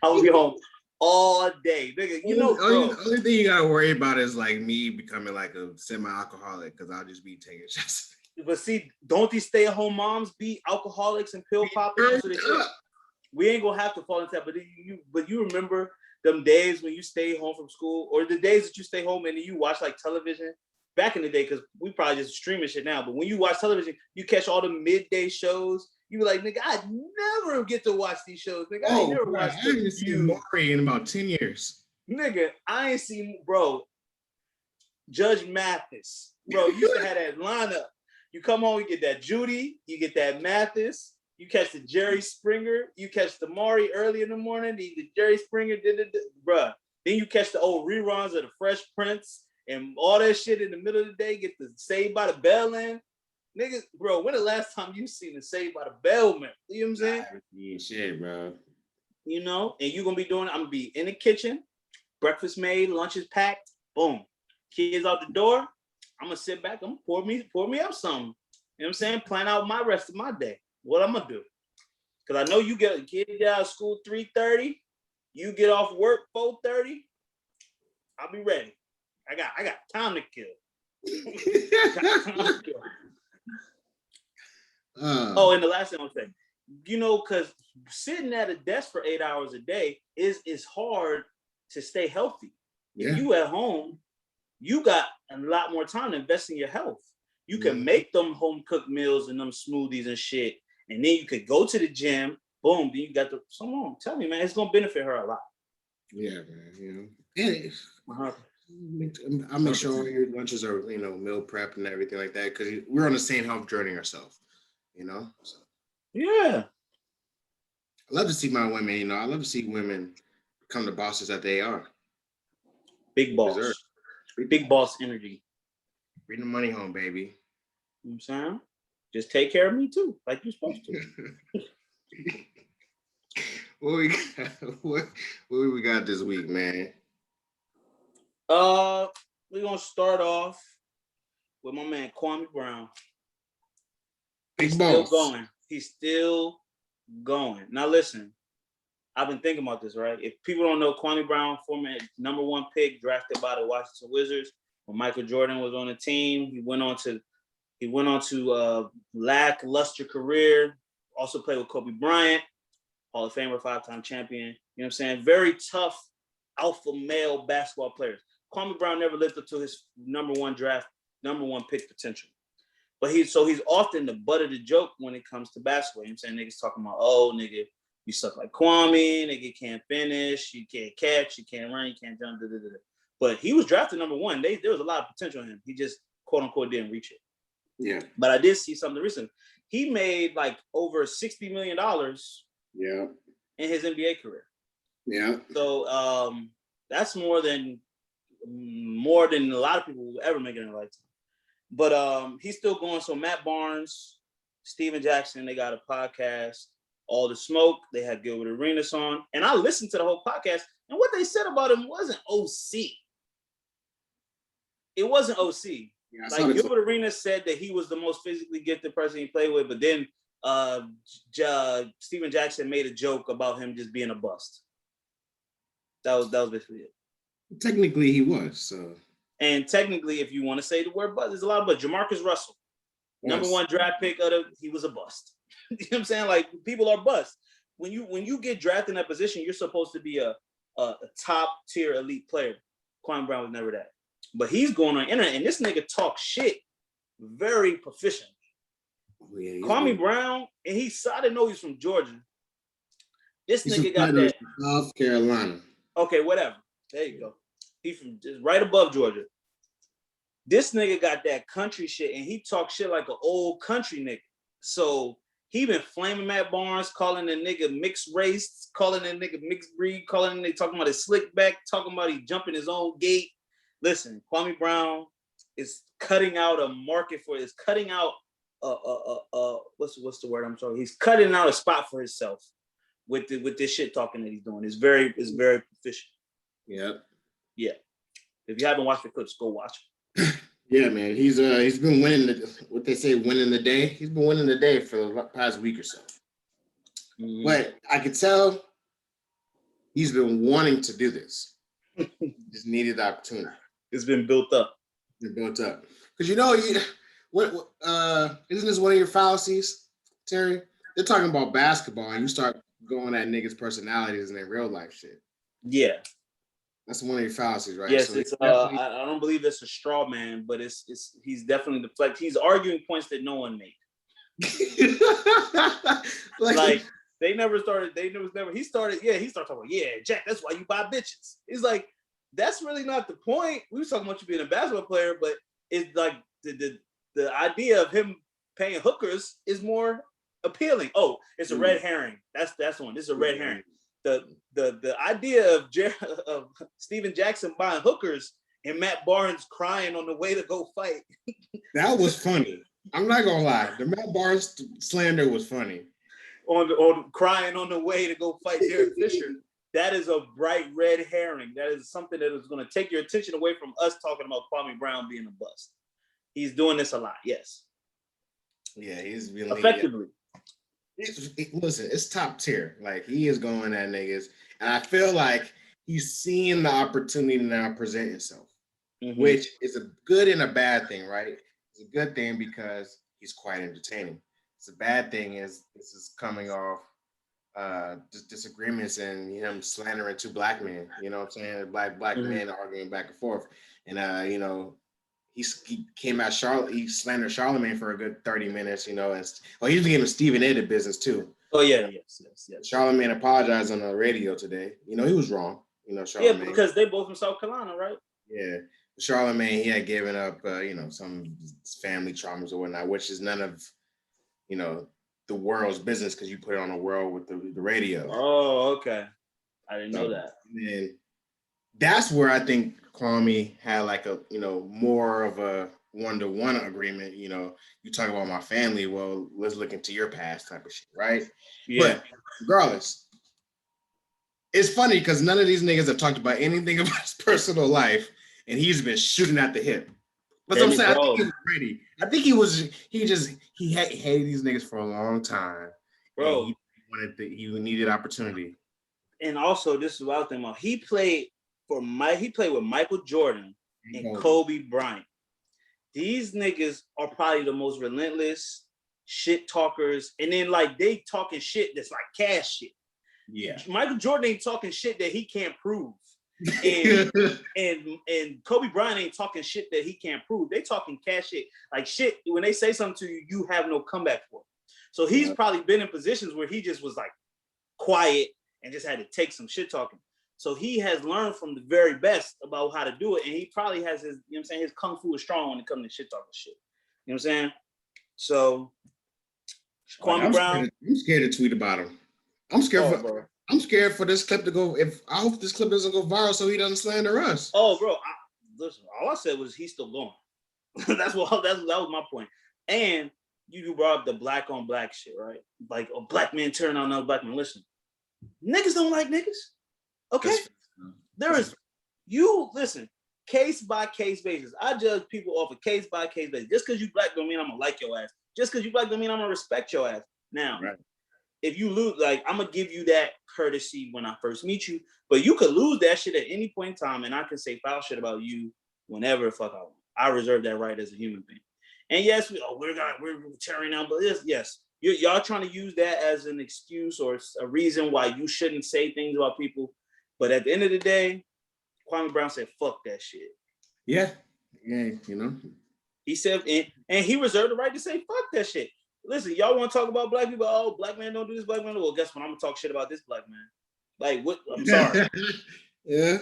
Speaker 2: I will be home all day, nigga.
Speaker 1: Only thing you gotta worry about is like me becoming like a semi-alcoholic because I'll just be taking shots.
Speaker 2: But see, don't these stay-at-home moms be alcoholics and pill poppers? We ain't gonna have to fall into that. But you remember them days when you stay home from school, or the days that you stay home and you watch like television back in the day, because we probably just streaming shit now. But when you watch television, you catch all the midday shows. You be like, nigga, I never get to watch these shows. Nigga, I ain't never watched.
Speaker 1: I haven't seen Mooney in about 10 years.
Speaker 2: Nigga, I ain't seen, bro. Judge Mathis, bro. You used to have that lineup. You come home, you get that Judy, you get that Mathis, you catch the Jerry Springer, you catch the Maury early in the morning, the Jerry Springer, bruh. Then you catch the old reruns of the Fresh Prince and all that shit in the middle of the day, get the Saved by the Bell in. Niggas, bro, when the last time you seen the Saved by the Bell, man? You know what I'm saying?
Speaker 1: Yeah, shit, bro.
Speaker 2: And you're gonna be doing it. I'm gonna be in the kitchen, breakfast made, lunch is packed, boom. Kids out the door. I'm gonna sit back, I'm gonna pour me up something. You know what I'm saying? Plan out my rest of my day. What I'm gonna do. Cause I know you get out of school 3:30, you get off work 4:30. I'll be ready. I got time to kill. And the last thing I'm saying, because sitting at a desk for 8 hours a day is hard to stay healthy. Yeah. If you at home, you got a lot more time to invest in your health. You can make them home cooked meals and them smoothies and shit, and then you could go to the gym. Boom, then you got someone tell me, man, it's gonna benefit her a lot.
Speaker 1: Yeah, man. I'll make sure all your lunches are, meal prep and everything like that, because we're on the same health journey ourselves. So.
Speaker 2: Yeah.
Speaker 1: I love to see my women. I love to see women become the bosses that they are.
Speaker 2: Big boss. Big boss energy.
Speaker 1: Bring the money home, baby.
Speaker 2: You know what I'm saying? Just take care of me too, like you're supposed to.
Speaker 1: What we got this week, man?
Speaker 2: We're gonna start off with my man Kwame Brown. He's still going. He's still going. Now listen, I've been thinking about this, right? If people don't know, Kwame Brown, former #1 pick, drafted by the Washington Wizards when Michael Jordan was on the team. He went on to a lackluster career. Also played with Kobe Bryant, Hall of Famer, 5-time champion. You know what I'm saying? Very tough alpha male basketball players. Kwame Brown never lived up to his #1 draft, #1 pick potential. But he's often the butt of the joke when it comes to basketball. You know what I'm saying? Niggas talking about, nigga, you suck like Kwame, nigga can't finish, you can't catch, you can't run, you can't jump, But he was drafted #1. There was a lot of potential in him. He just, quote unquote, didn't reach it.
Speaker 1: Yeah.
Speaker 2: But I did see something recently. He made like over $60 million in his NBA career.
Speaker 1: Yeah.
Speaker 2: So that's more than a lot of people will ever make in their lifetime. But he's still going. So Matt Barnes, Steven Jackson, they got a podcast, All the Smoke. They had Gilbert Arenas on. And I listened to the whole podcast. And what they said about him wasn't OC. It wasn't OC. Yeah, like Gilbert Arenas said that he was the most physically gifted person he played with. But then Steven Jackson made a joke about him just being a bust. That was basically it.
Speaker 1: Technically, he was. So.
Speaker 2: And technically, if you want to say the word bust, there's a lot of but. Jamarcus Russell, number 1 draft pick he was a bust. You know what I'm saying? Like, people are bust. When you get drafted in that position, you're supposed to be a top tier elite player. Kwame Brown was never that. But he's going on the internet, and this nigga talks shit very proficient. Oh, yeah, Kwame Brown, and I didn't know he's from Georgia. This nigga got that.
Speaker 1: South Carolina.
Speaker 2: Okay, whatever. There you go. He's from just right above Georgia. This nigga got that country shit, and he talks shit like an old country nigga. So he been flaming Matt Barnes, calling the nigga mixed race, calling the nigga mixed breed, calling the nigga talking about his slick back, talking about he jumping his own gate. Listen, Kwame Brown is cutting out a market for it. It's cutting out what's the word I'm sorry. He's cutting out a spot for himself with this shit talking that he's doing. It's very proficient.
Speaker 1: Yep.
Speaker 2: Yeah. If you haven't watched the clips, go watch
Speaker 1: it. Yeah, man. He's been winning what they say, winning the day. He's been winning the day for the past week or so. Mm-hmm. But I could tell he's been wanting to do this. Just needed the opportunity.
Speaker 2: It's been built up.
Speaker 1: Because what isn't this one of your fallacies, Terry? They're talking about basketball and you start going at niggas' personalities and their real life shit.
Speaker 2: Yeah.
Speaker 1: That's one of your fallacies, right?
Speaker 2: Yes,
Speaker 1: so
Speaker 2: it's I don't believe it's a straw man, but he's definitely deflect. He's arguing points that no one made. like he started talking about, yeah, Jack, that's why you buy bitches. It's like, that's really not the point. We were talking about you being a basketball player, but it's like the idea of him paying hookers is more appealing. Oh, it's a red herring. That's one. This is a red herring. The idea of Steven Jackson buying hookers and Matt Barnes crying on the way to go fight.
Speaker 1: That was funny. I'm not gonna lie. The Matt Barnes slander was funny.
Speaker 2: On crying on the way to go fight Derek Fisher. That is a bright red herring. That is something that is going to take your attention away from us talking about Kwame Brown being a bust. He's doing this a lot, yes.
Speaker 1: Yeah, he's really
Speaker 2: effectively.
Speaker 1: Listen, it's top tier. Like, he is going at niggas, and I feel like he's seeing the opportunity to now present himself, which is a good and a bad thing, right? It's a good thing because he's quite entertaining. It's a bad thing is this is coming off disagreements and him slandering two black men. You know what I'm saying? Black men arguing back and forth, and he came at Charlotte. He slandered Charlamagne for a good 30 minutes. You know, and he was giving Stephen A. the business too.
Speaker 2: Oh yeah, yes.
Speaker 1: Charlamagne apologized on the radio today. You know, he was wrong. You know, Charlamagne.
Speaker 2: Yeah, because they both from South Carolina, right?
Speaker 1: Yeah, Charlamagne, he had given up, some family traumas or whatnot, which is none of, the world's business because you put it on the world with the radio.
Speaker 2: Oh, okay. I didn't know that.
Speaker 1: And that's where I think Kwame had like a, more of a one-to-one agreement. You talk about my family, well, let's look into your past type of shit, right? Yeah. But regardless, it's funny because none of these niggas have talked about anything about his personal life, and he's been shooting at the hip. That's what I'm saying. I think he was ready. I think he hated these niggas for a long time.
Speaker 2: Bro.
Speaker 1: He needed opportunity.
Speaker 2: And also, this is what I was thinking about. He played with Michael Jordan and Kobe Bryant. These niggas are probably the most relentless shit talkers. And then they talking shit that's like cash shit.
Speaker 1: Yeah.
Speaker 2: Michael Jordan ain't talking shit that he can't prove. And Kobe Bryant ain't talking shit that he can't prove. They talking cash shit. Like shit, when they say something to you, you have no comeback for. So he's probably been in positions where he just was like quiet and just had to take some shit talking. So he has learned from the very best about how to do it. And he probably has his, his kung fu is strong when it comes to shit talking shit. You know what I'm saying? So Kwame Brown.
Speaker 1: I'm scared to tweet about him. I'm scared for this clip to go. I hope this clip doesn't go viral so he doesn't slander us.
Speaker 2: Oh, bro, listen. All I said was he's still going. that was my point. And you brought up the black on black shit, right? Like a black man turning on another black man. Listen, niggas don't like niggas. Okay, listen. Case by case basis. I judge people off a case by case basis. Just because you black don't mean I'm gonna like your ass. Just because you black don't mean I'm gonna respect your ass. Now,
Speaker 1: right.
Speaker 2: if you lose, like, I'm gonna give you that courtesy when I first meet you, but you could lose that shit at any point in time, and I can say foul shit about you whenever the fuck I want. I reserve that right as a human being. And yes, we're tearing down, but yes, y'all trying to use that as an excuse or a reason why you shouldn't say things about people. But at the end of the day, Kwame Brown said, "Fuck that shit."
Speaker 1: Yeah, you know.
Speaker 2: He said, and he reserved the right to say, "Fuck that shit." Listen, y'all want to talk about black people? Oh, black man don't do this, black man. Well, guess what? I'm gonna talk shit about this black man. Like, what? I'm sorry.
Speaker 1: yeah.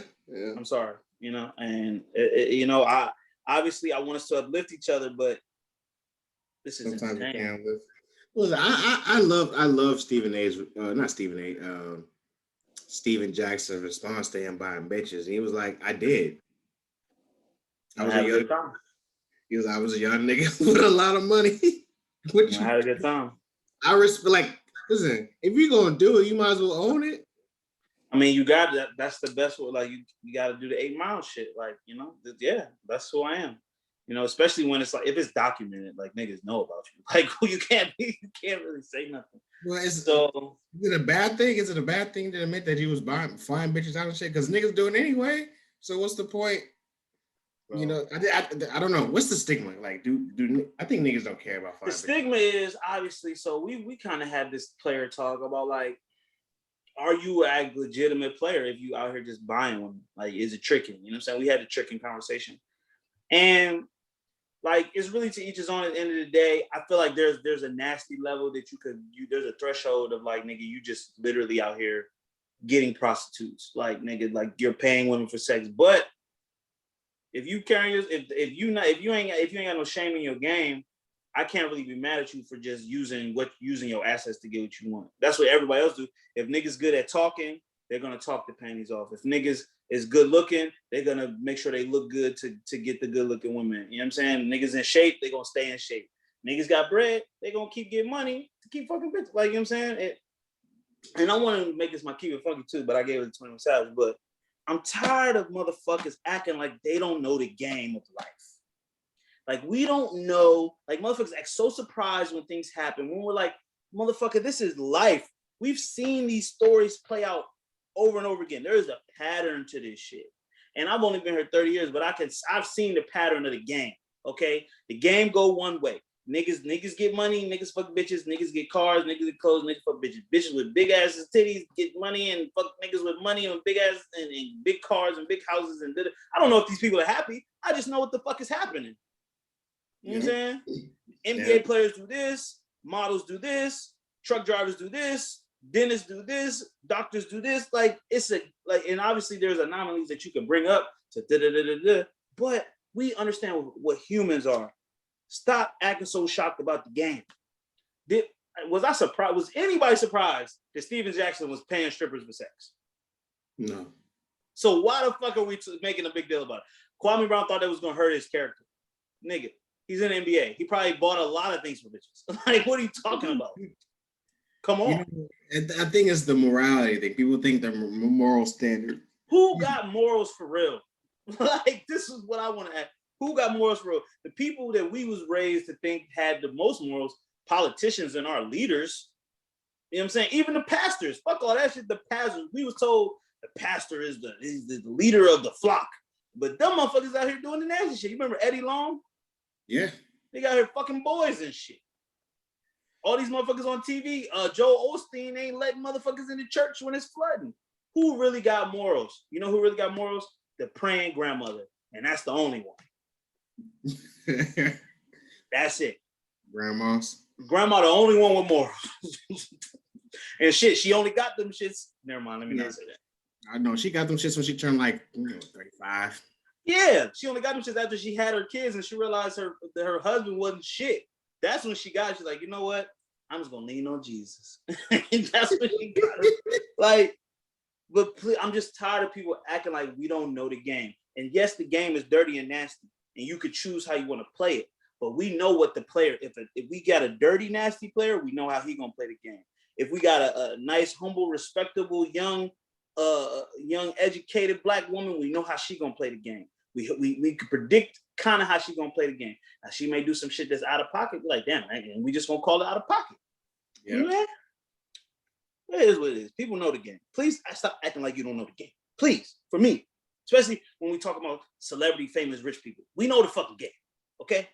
Speaker 2: I'm sorry. You know, and you know, I want us to uplift each other, but this is
Speaker 1: Sometimes you
Speaker 2: insane.
Speaker 1: can't live. Well, I love Stephen A's not Stephen A. Stephen Jackson's response to him buying bitches. He was like, "I did. I was a young. He was I was a young nigga with a lot of money."
Speaker 2: I had a good time.
Speaker 1: I respect. Like, listen, if you're gonna do it, you might as well own it.
Speaker 2: I mean, you got that. That's the best way. Like, you got to do the 8 Mile shit. Like, you know, yeah, that's who I am. You know, especially when it's like, if it's documented, like, niggas know about you. Like, you can't really say nothing.
Speaker 1: Well,
Speaker 2: is
Speaker 1: it a bad thing? Is it a bad thing to admit that he was flying bitches out and shit? Because niggas do it anyway. So what's the point? Bro. You know, I don't know. What's the stigma? Like, do I think niggas don't care about flying bitches?
Speaker 2: The stigma is obviously, so we kind of had this player talk about, like, are you a legitimate player if you out here just buying one? Like, is it tricking? You know what I'm saying? We had a tricking conversation. And like, it's really to each his own at the end of the day. I feel like there's a nasty level that there's a threshold of, like, nigga, you just literally out here getting prostitutes. Like, nigga, like, you're paying women for sex. But if you if you ain't got no shame in your game, I can't really be mad at you for just using your assets to get what you want. That's what everybody else do. If niggas good at talking, they're gonna talk the panties off. If niggas is good looking, they're gonna make sure they look good to get the good looking women. You know what I'm saying? Niggas in shape, they gonna stay in shape. Niggas got bread, they gonna keep getting money to keep fucking bitches. Like, you know what I'm saying? And I want to make this my keep it funky too, but I gave it to 21 Savage. But I'm tired of motherfuckers acting like they don't know the game of life. Like, we don't know, like, motherfuckers act so surprised when things happen. When we're like, motherfucker, this is life. We've seen these stories play out over and over again. There is a pattern to this shit. And I've only been here 30 years, but I've seen the pattern of the game. Okay? The game go one way. Niggas get money, niggas fuck bitches, niggas get cars, niggas get clothes, niggas fuck bitches. Bitches with big asses, titties get money, and fuck niggas with money and big asses and big cars and big houses and I don't know if these people are happy. I just know what the fuck is happening. You know what I'm saying? NBA players do this, models do this, truck drivers do this, dentists do this, doctors do this. Like, and obviously there's anomalies that you can bring up to but we understand what humans are. Stop acting so shocked about the game. Was I surprised? Was anybody surprised that Steven Jackson was paying strippers for sex?
Speaker 1: No.
Speaker 2: So why the fuck are we making a big deal about it? Kwame Brown thought that was gonna hurt his character. Nigga, he's in the NBA. He probably bought a lot of things for bitches. Like, what are you talking about? Come on.
Speaker 1: You know, I think it's the morality thing. People think they're moral standard.
Speaker 2: Who got morals for real? Like, this is what I want to ask. Who got morals for real? The people that we was raised to think had the most morals, politicians and our leaders. You know what I'm saying? Even the pastors. Fuck all that shit. The pastors. We was told the pastor is the leader of the flock. But them motherfuckers out here doing the nasty shit. You remember Eddie Long?
Speaker 1: Yeah.
Speaker 2: They got here fucking boys and shit. All these motherfuckers on TV, Joel Osteen ain't letting motherfuckers in the church when it's flooding. Who really got morals? You know who really got morals? The praying grandmother. And that's the only one. That's it. Grandma, the only one with morals. And shit, she only got them shits. Never mind, let me not say that.
Speaker 1: I know she got them shits when she turned like 35.
Speaker 2: Yeah, she only got them shits after she had her kids and she realized her husband wasn't shit. That's when she got. She's like, you know what? I'm just gonna lean on Jesus. That's when she got it. Like, but please, I'm just tired of people acting like we don't know the game. And yes, the game is dirty and nasty, and you could choose how you want to play it. But we know what the player. If we got a dirty, nasty player, we know how he gonna play the game. If we got a nice, humble, respectable, young, educated black woman, we know how she gonna play the game. We could predict kind of how she gonna play the game. Now she may do some shit that's out of pocket, like damn, and we just gonna call it out of pocket.
Speaker 1: Yeah.
Speaker 2: Yeah. It is what it is. People know the game. Please stop acting like you don't know the game. Please, for me. Especially when we talk about celebrity, famous, rich people. We know the fucking game. Okay?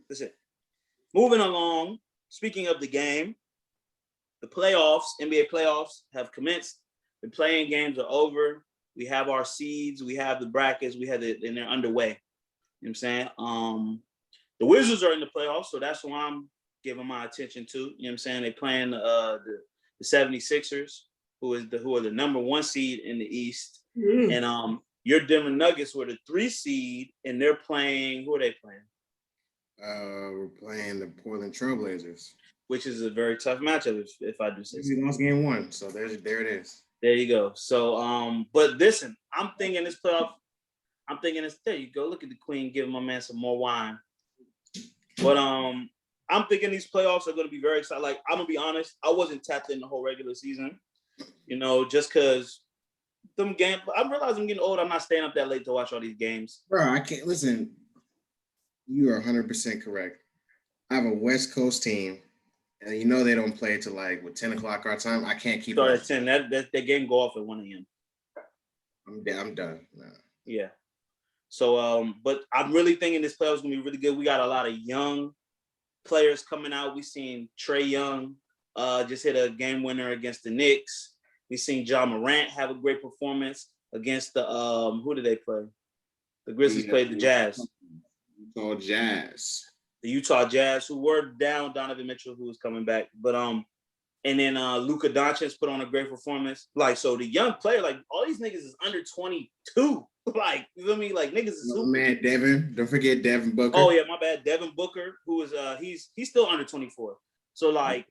Speaker 2: That's it. Moving along. Speaking of the game, the playoffs, NBA playoffs have commenced. The playing games are over. We have our seeds. We have the brackets. We have it, and they're underway. You know what I'm saying? The Wizards are in the playoffs, so that's who I'm giving my attention to. You know what I'm saying? They're playing the 76ers, who are the number 1 seed in the East. And your Denver Nuggets were the 3 seed, and they're playing. Who are they playing?
Speaker 1: We're playing the Portland Trailblazers,
Speaker 2: which is a very tough matchup, if I do say so.
Speaker 1: We lost game 1, so there it is.
Speaker 2: There you go. So, but listen, I'm thinking this playoff. I'm thinking this. There you go. Look at the Queen giving my man some more wine. But I'm thinking these playoffs are going to be very exciting. Like, I'm gonna be honest, I wasn't tapped in the whole regular season. You know, just because them games. I realize I'm getting old. I'm not staying up that late to watch all these games.
Speaker 1: Bro, I can't listen. You are 100% correct. I have a West Coast team, and you know they don't play till like 10 o'clock our time. I can't keep
Speaker 2: Start
Speaker 1: up.
Speaker 2: at 10. That game go off at 1 a.m.
Speaker 1: I'm done. Nah.
Speaker 2: Yeah. So, but I'm really thinking this playoff's gonna be really good. We got a lot of young players coming out. We seen Trae Young just hit a game winner against the Knicks. We seen Ja Morant have a great performance against the who did they play? The Grizzlies played the Jazz.
Speaker 1: Utah Jazz.
Speaker 2: The Utah Jazz, who were down Donovan Mitchell, who was coming back. But and then Luka Doncic put on a great performance. Like, so the young player, like all these niggas is under 22. Like, you feel me? Like niggas is super.
Speaker 1: Man, Devin. Don't forget Devin Booker.
Speaker 2: Oh yeah, my bad. Devin Booker, who is he's still under 24. So like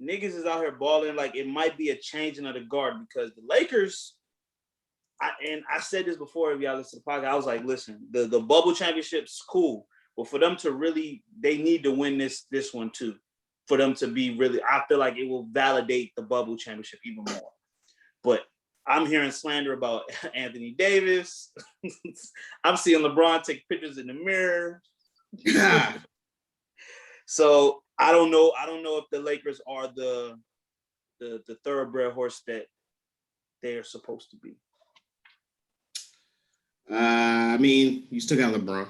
Speaker 2: niggas is out here balling. Like it might be a changing of the guard because the Lakers. I said this before, if y'all listen to the podcast, I was like, listen, the bubble championship's cool, but for them to really, they need to win this one too. For them to be really, I feel like it will validate the bubble championship even more. But I'm hearing slander about Anthony Davis. I'm seeing LeBron take pictures in the mirror.
Speaker 1: Yeah.
Speaker 2: So I don't know if the Lakers are the thoroughbred horse that they're supposed to be.
Speaker 1: I mean, you still got LeBron.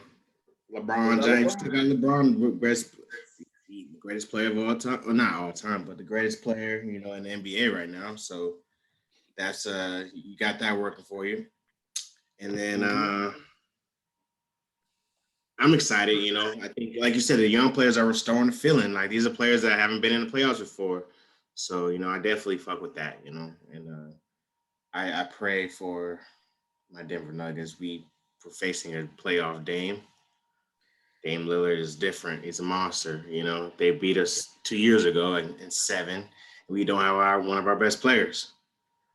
Speaker 1: LeBron James still got LeBron, greatest player of all time. Well, not all time, but the greatest player, in the NBA right now. So that's you got that working for you. And then I'm excited, I think, like you said, the young players are restoring the feeling. Like these are players that haven't been in the playoffs before. So, I definitely fuck with that, and I pray for my Denver Nuggets. We're facing a playoff Dame. Dame Lillard is different. He's a monster. They beat us 2 years ago in 7. We don't have one of our best players.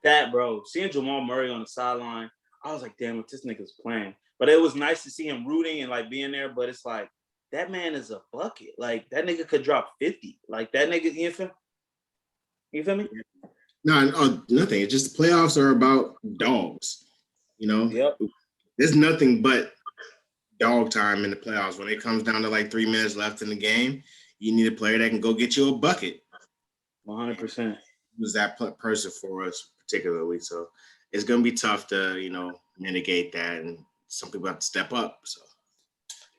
Speaker 2: That, bro, seeing Jamal Murray on the sideline, I was like, damn, what this nigga's playing. But it was nice to see him rooting and like being there. But it's like, that man is a bucket. Like that nigga could drop 50. Like that nigga, you feel me?
Speaker 1: No, nothing. It's just the playoffs are about dogs.
Speaker 2: Yep.
Speaker 1: There's nothing but dog time in the playoffs. When it comes down to like 3 minutes left in the game, you need a player that can go get you a bucket.
Speaker 2: 100%.
Speaker 1: Who's that person for us particularly? So it's going to be tough to, mitigate that. And some people have to step up. So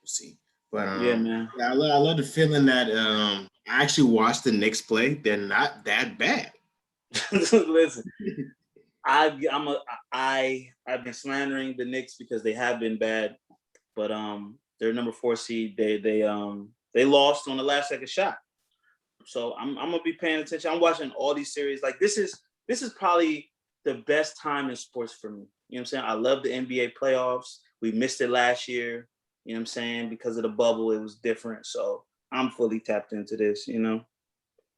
Speaker 1: we'll see. But
Speaker 2: yeah, man.
Speaker 1: I love the feeling that I actually watched the Knicks play. They're not that bad.
Speaker 2: Listen, I've been slandering the Knicks because they have been bad, but they're number 4 seed. They lost on the last second shot. So I'm gonna be paying attention. I'm watching all these series. Like this is probably the best time in sports for me. You know what I'm saying? I love the NBA playoffs. We missed it last year. You know what I'm saying? Because of the bubble, it was different. So I'm fully tapped into this.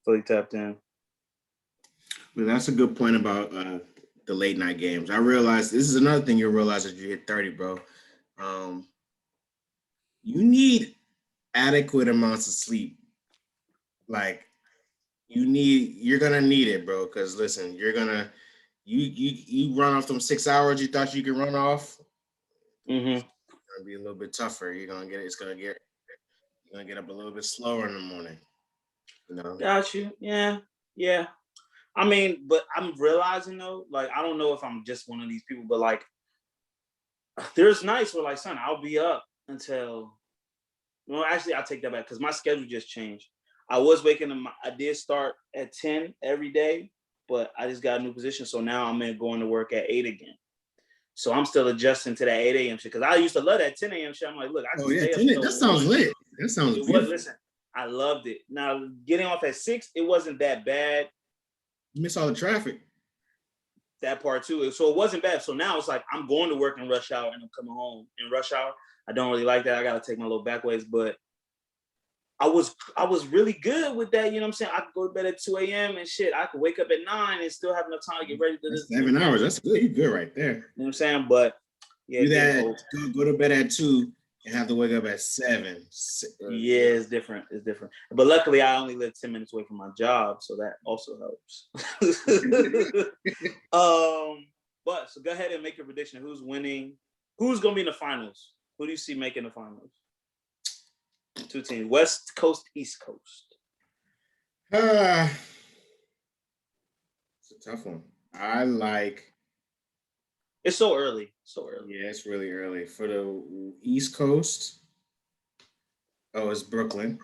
Speaker 2: Fully tapped in.
Speaker 1: Well, that's a good point about the late night games. I realized this is another thing you'll realize as you hit 30, bro. You need adequate amounts of sleep. Like you're gonna need it, bro. Because listen, you're gonna you run off them 6 hours you thought you could run off.
Speaker 2: Mm-hmm.
Speaker 1: It's gonna be a little bit tougher. You're gonna get up a little bit slower in the morning. You know.
Speaker 2: Got you. Yeah. Yeah. I mean, but I'm realizing though, like, I don't know if I'm just one of these people, but like, there's nights where like, son, I'll be up until. Well, actually, I'll take that back because my schedule just changed. I was waking up. I did start at 10 every day, but I just got a new position, so now I'm going to work at 8 again. So I'm still adjusting to that 8 a.m. shit because I used to love that 10 a.m. shit. I'm like, look, I can stay up.
Speaker 1: 10, that sounds lit. That sounds beautiful.
Speaker 2: Listen, I loved it. Now getting off at 6, it wasn't that bad.
Speaker 1: You miss all the traffic.
Speaker 2: That part too. So it wasn't bad. So now it's like I'm going to work in rush hour and I'm coming home in rush hour. I don't really like that. I gotta take my little back ways, but I was really good with that. You know what I'm saying? I could go to bed at 2 a.m. and shit. I could wake up at 9 and still have enough time to get ready to this.
Speaker 1: 7 hours. That's good. You're good right there.
Speaker 2: You know what I'm saying? But yeah,
Speaker 1: do that. Go to bed at 2 and have to wake up at 7.
Speaker 2: Yeah, it's different. It's different. But luckily, I only live 10 minutes away from my job, so that also helps. But so go ahead and make your prediction. Who's winning? Who's gonna be in the finals? Who do you see making the finals? 2 teams, West Coast, East Coast.
Speaker 1: It's a tough one. I like.
Speaker 2: It's so early. So early.
Speaker 1: Yeah, it's really early. For the East Coast, it's Brooklyn.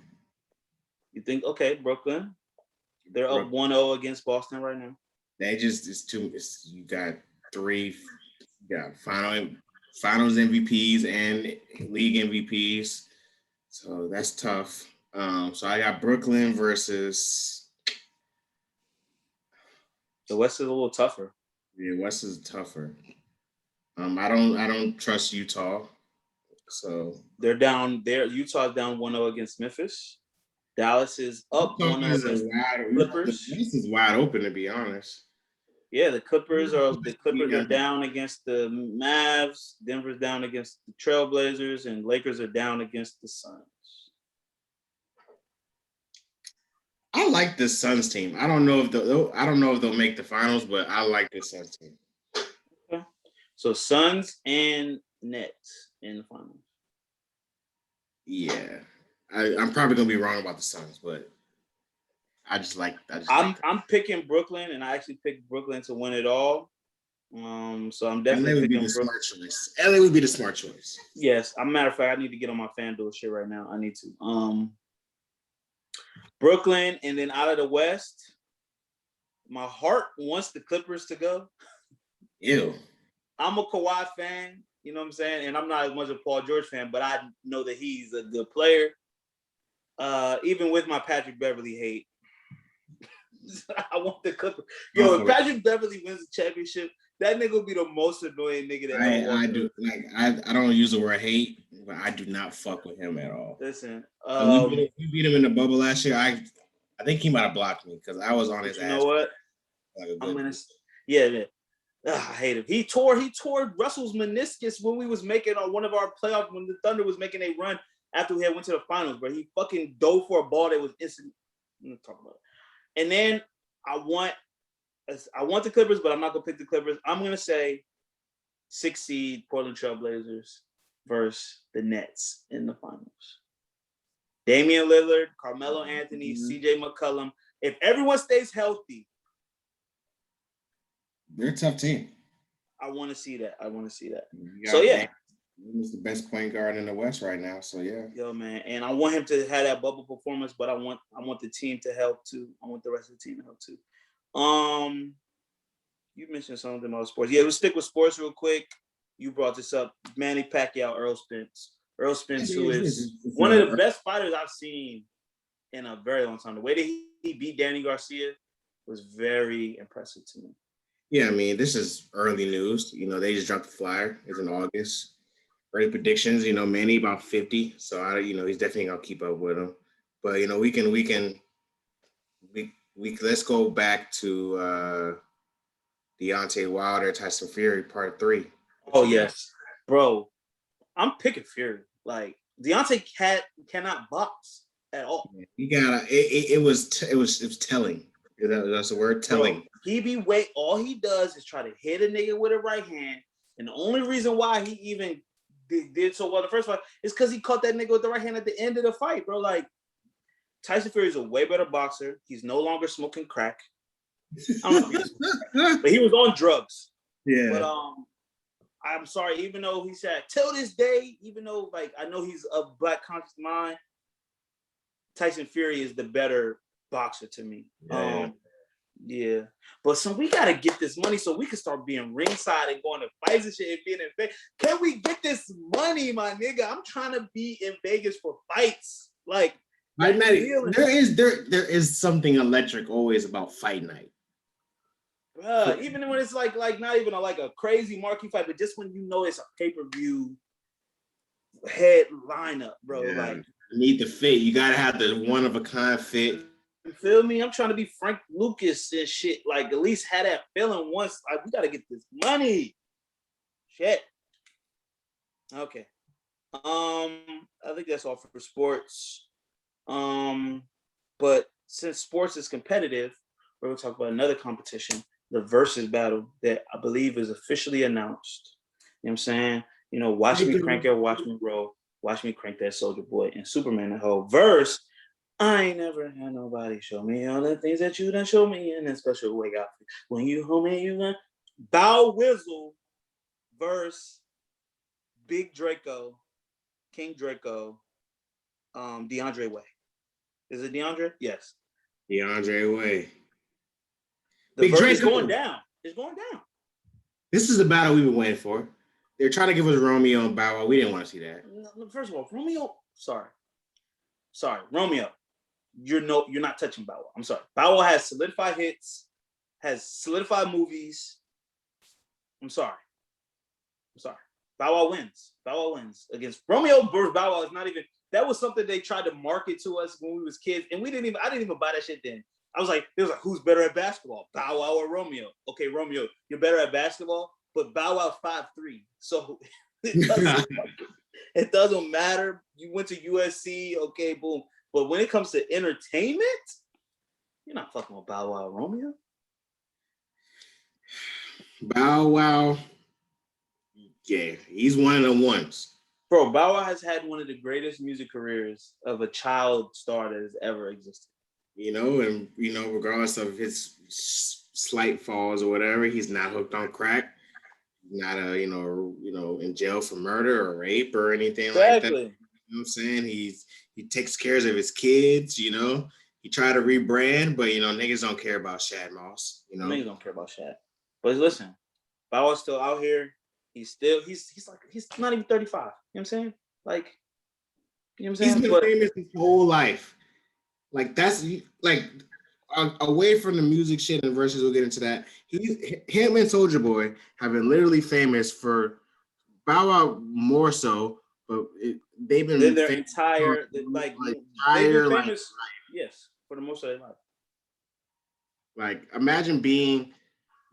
Speaker 2: You think, okay, Brooklyn. They're up 1-0 against Boston right now.
Speaker 1: They just, you got 3, you got finals MVPs and league MVPs. So that's tough. So I got Brooklyn versus.
Speaker 2: The West is a little tougher.
Speaker 1: Yeah, West is tougher. I don't trust Utah. So
Speaker 2: they're down there. Utah's down 1-0 against Memphis. Dallas is up 1-0 against Clippers.
Speaker 1: This is wide open, to be honest.
Speaker 2: Yeah, the Clippers are down against the Mavs. Denver's down against the Trailblazers, and Lakers are down against the Suns.
Speaker 1: I like this Suns team. I don't know if they'll make the finals, but I like this Suns team.
Speaker 2: Okay. So Suns and Nets in the finals.
Speaker 1: Yeah, I'm probably gonna be wrong about the Suns, but
Speaker 2: I'm picking Brooklyn, and I actually picked Brooklyn to win it all. So I'm definitely picking
Speaker 1: smart choice. LA would be the smart choice.
Speaker 2: Yes, as a matter of fact, I need to get on my FanDuel shit right now. I need to. Brooklyn, and then out of the West, my heart wants the Clippers to go.
Speaker 1: Ew.
Speaker 2: I'm a Kawhi fan, you know what I'm saying? And I'm not as much a Paul George fan, but I know that he's a good player. Even with my Patrick Beverly hate, I want the Clippers. Yo, if Patrick Beverly wins the championship, that nigga will be the most annoying nigga that ever
Speaker 1: I do. Like, I don't use the word hate, but I do not fuck with him at all.
Speaker 2: Listen,
Speaker 1: we beat him in the bubble last year. I think he might have blocked me because I was on his ass.
Speaker 2: You know what? I'm gonna. Yeah. I hate him. He tore Russell's meniscus when we was making on one of our playoffs when the Thunder was making a run after we had went to the finals, bro. He fucking dove for a ball that was instant. I'm gonna talk about it. And then I want the Clippers, but I'm not gonna pick the Clippers. I'm gonna say 6 seed Portland Trailblazers versus the Nets in the finals. Damian Lillard, Carmelo Anthony, CJ McCollum. If everyone stays healthy,
Speaker 1: they're a tough team.
Speaker 2: I want to see that.
Speaker 1: So yeah, he's the best point guard in the West right now. So yeah,
Speaker 2: yo man, and I want him to have that bubble performance, but I want the team to help too. I want the rest of the team to help too. You mentioned something about sports. Yeah, let's stick with sports real quick. You brought this up. Manny Pacquiao, Earl Spence. Earl Spence, who is one of the best fighters I've seen in a very long time. The way that he beat Danny Garcia was very impressive to me.
Speaker 1: Yeah, I mean, this is early news. You know, they just dropped the flyer. It's in August. Early predictions, you know, Manny about 50. So he's definitely gonna keep up with him. But you know, let's go back to Deontay Wilder, Tyson Fury, part 3.
Speaker 2: Oh yes, bro. I'm picking Fury. Like Deontay cannot box at all.
Speaker 1: It was telling. That's the word, telling.
Speaker 2: Bro, all he does is try to hit a nigga with a right hand, and the only reason why he even did so well the first fight is because he caught that nigga with the right hand at the end of the fight, bro. Like Tyson Fury is a way better boxer. He's no longer smoking crack. I don't know if he was smoking crack, but he was on drugs.
Speaker 1: Yeah.
Speaker 2: But I'm sorry, even though he said till this day, even though like I know he's of black conscious mind, Tyson Fury is the better boxer to me. Yeah. But so we gotta get this money so we can start being ringside and going to fights and shit and being in Vegas. Can we get this money, my nigga? I'm trying to be in Vegas for fights. Like
Speaker 1: fight night. There is something electric always about fight night.
Speaker 2: Bruh, even when it's like not even like a crazy marquee fight, but just when you know it's a pay-per-view head lineup, bro.
Speaker 1: Yeah.
Speaker 2: Like
Speaker 1: you need the fit. You gotta have the one of a kind fit.
Speaker 2: You feel me? I'm trying to be Frank Lucas and shit. Like, at least had that feeling once. Like, we got to get this money. Shit. Okay. I think that's all for sports. But since sports is competitive, we're going to talk about another competition, the versus battle that I believe is officially announced. You know what I'm saying? You know, watch me crank it, watch me roll, watch me crank that Soldier Boy and Superman the whole verse. I ain't never had nobody show me all the things that you done show me in a special way. When you home and you done Bow Wizzle versus Big Draco, King Draco, DeAndre Way. Is it DeAndre? Yes.
Speaker 1: DeAndre Way.
Speaker 2: The verse is going down. It's going down.
Speaker 1: This is the battle we've been waiting for. They're trying to give us Romeo and Bow Wow. We didn't want to see that.
Speaker 2: First of all, Romeo. Sorry, Romeo. You're not touching Bow Wow. I'm sorry. Bow Wow has solidified hits, has solidified movies. I'm sorry. Bow Wow wins. Bow Wow wins against Romeo versus Bow Wow. Is not even. That was something they tried to market to us when we was kids, and I didn't even buy that shit then. I was like, who's better at basketball, Bow Wow or Romeo? Okay, Romeo, you're better at basketball, but Bow Wow 5'3", so it doesn't matter. You went to USC, okay, boom. But when it comes to entertainment, you're not fucking with Bow Wow or Romeo.
Speaker 1: Bow Wow, yeah, he's one of the ones.
Speaker 2: Bro, Bow Wow has had one of the greatest music careers of a child star that has ever existed.
Speaker 1: You know, and regardless of his slight falls or whatever, he's not hooked on crack. Not in jail for murder or rape or anything like that. You know what I'm saying? He takes care of his kids, you know. He tried to rebrand, but niggas don't care about Shad Moss, you know.
Speaker 2: Niggas don't care about Shad. But listen, Bow Wow's still out here. He's not even 35. You know what I'm saying? Like, you know what I'm saying?
Speaker 1: He's been famous his whole life. Like, that's like away from the music shit and verses, we'll get into that. Him and Soulja Boy have been literally famous for Bow Wow more so, but they've been
Speaker 2: their entire life. Yes, for the most of their life.
Speaker 1: Like, imagine being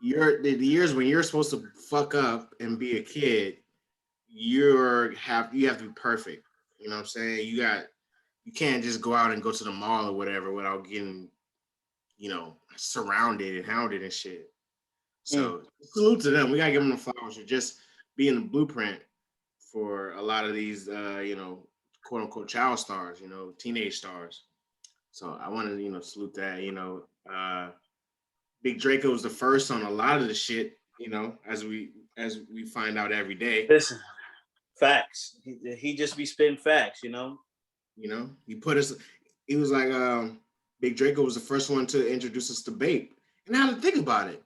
Speaker 1: the years when you're supposed to fuck up and be a kid. You have to be perfect. You know what I'm saying? You can't just go out and go to the mall or whatever without getting, surrounded and hounded and shit. So salute to them. We gotta give them the flowers for just being the blueprint for a lot of these, quote unquote child stars, teenage stars. So I want to, salute that. Big Draco was the first on a lot of the shit, as we find out every day.
Speaker 2: Listen, facts. He just be spitting facts,
Speaker 1: he put us. He was like, Big Draco was the first one to introduce us to Bape. And now to think about it,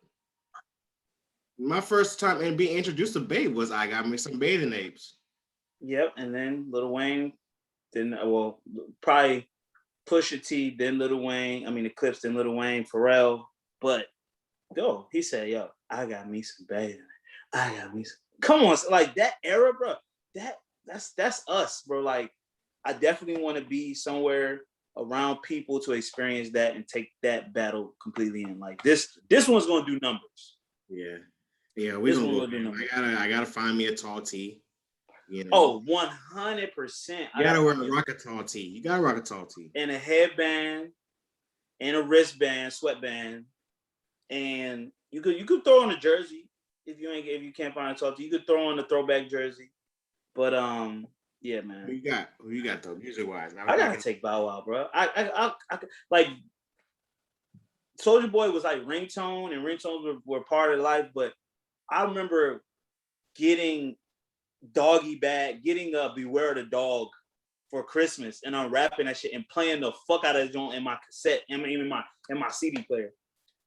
Speaker 1: my first time and being introduced to Bape was I got me some bathing apes.
Speaker 2: Yep, and then Lil Wayne, then probably Pusha T, then Lil Wayne. I mean, Eclipse, then Lil Wayne, Pharrell. But he said, I got me some bathing. I got me some. Come on, like that era, bro. That's us, bro. Like, I definitely want to be somewhere around people to experience that and take that battle completely in. Like this one's gonna do numbers.
Speaker 1: Yeah, we're gonna go do numbers. I gotta find me a tall tee.
Speaker 2: Oh, 100%.
Speaker 1: You gotta rock a tall tee. You gotta rock a tall tee.
Speaker 2: And a headband, and a wristband, sweatband, and you could throw on a jersey if you can't find a tall tee. You could throw on a throwback jersey, but Yeah, man.
Speaker 1: Who you got? Who you got though? Music wise,
Speaker 2: I gotta take Bow Wow, bro. I like Soulja Boy was like ringtone, and ringtones were part of life. But I remember getting Doggy Bag, getting Beware the Dog for Christmas, and unwrapping that shit and playing the fuck out of that joint in my cassette, in my CD player.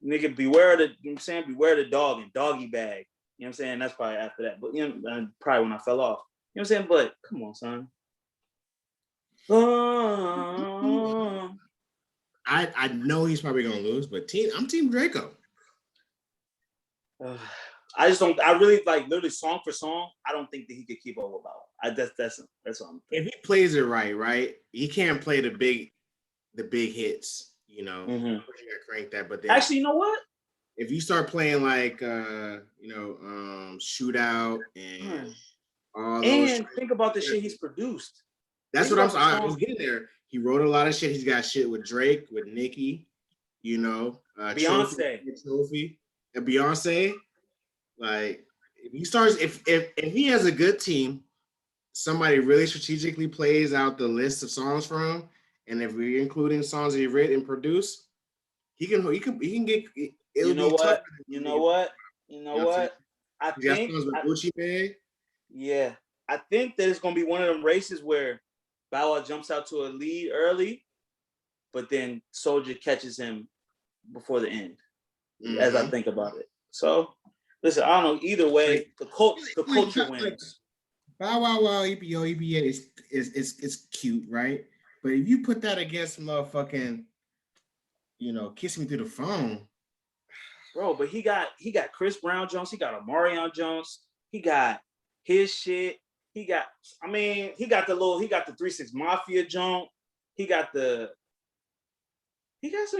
Speaker 2: Nigga, Beware the, you know what I'm saying? Beware the Dog and Doggy Bag. You know what I'm saying? That's probably after that. But you know, probably when I fell off. You know what I'm saying? But come on, son.
Speaker 1: I know he's probably gonna lose, but I'm Team Draco.
Speaker 2: I just don't. I really like literally song for song. I don't think that he could keep up with Bow Wow. That's what I'm thinking.
Speaker 1: If he plays it right, he can't play the big hits. You know, you gotta crank that. But then,
Speaker 2: actually, you know what?
Speaker 1: If you start playing like Shootout and all those,
Speaker 2: and think about the shit he's produced.
Speaker 1: That's what I was getting there. He wrote a lot of shit. He's got shit with Drake, with Nicki, you know, Trophy, and Beyonce. Like if he starts, if he has a good team, somebody really strategically plays out the list of songs for him, and if we're including songs that he written and produced, he can get.
Speaker 2: You know what? I think
Speaker 1: Gucci Mane.
Speaker 2: Yeah, I think that it's gonna be one of them races where Bow Wow jumps out to a lead early, but then Soulja catches him before the end. As I think about it. So listen, I don't know. Either way, the culture wins.
Speaker 1: Bow Wow EPA is cute, right? But if you put that against motherfucking, Kiss Me Through the Phone,
Speaker 2: bro. But he got Chris Brown Jones. He got Omarion Jones. He got his shit. He got the 3 6 Mafia joint. He got some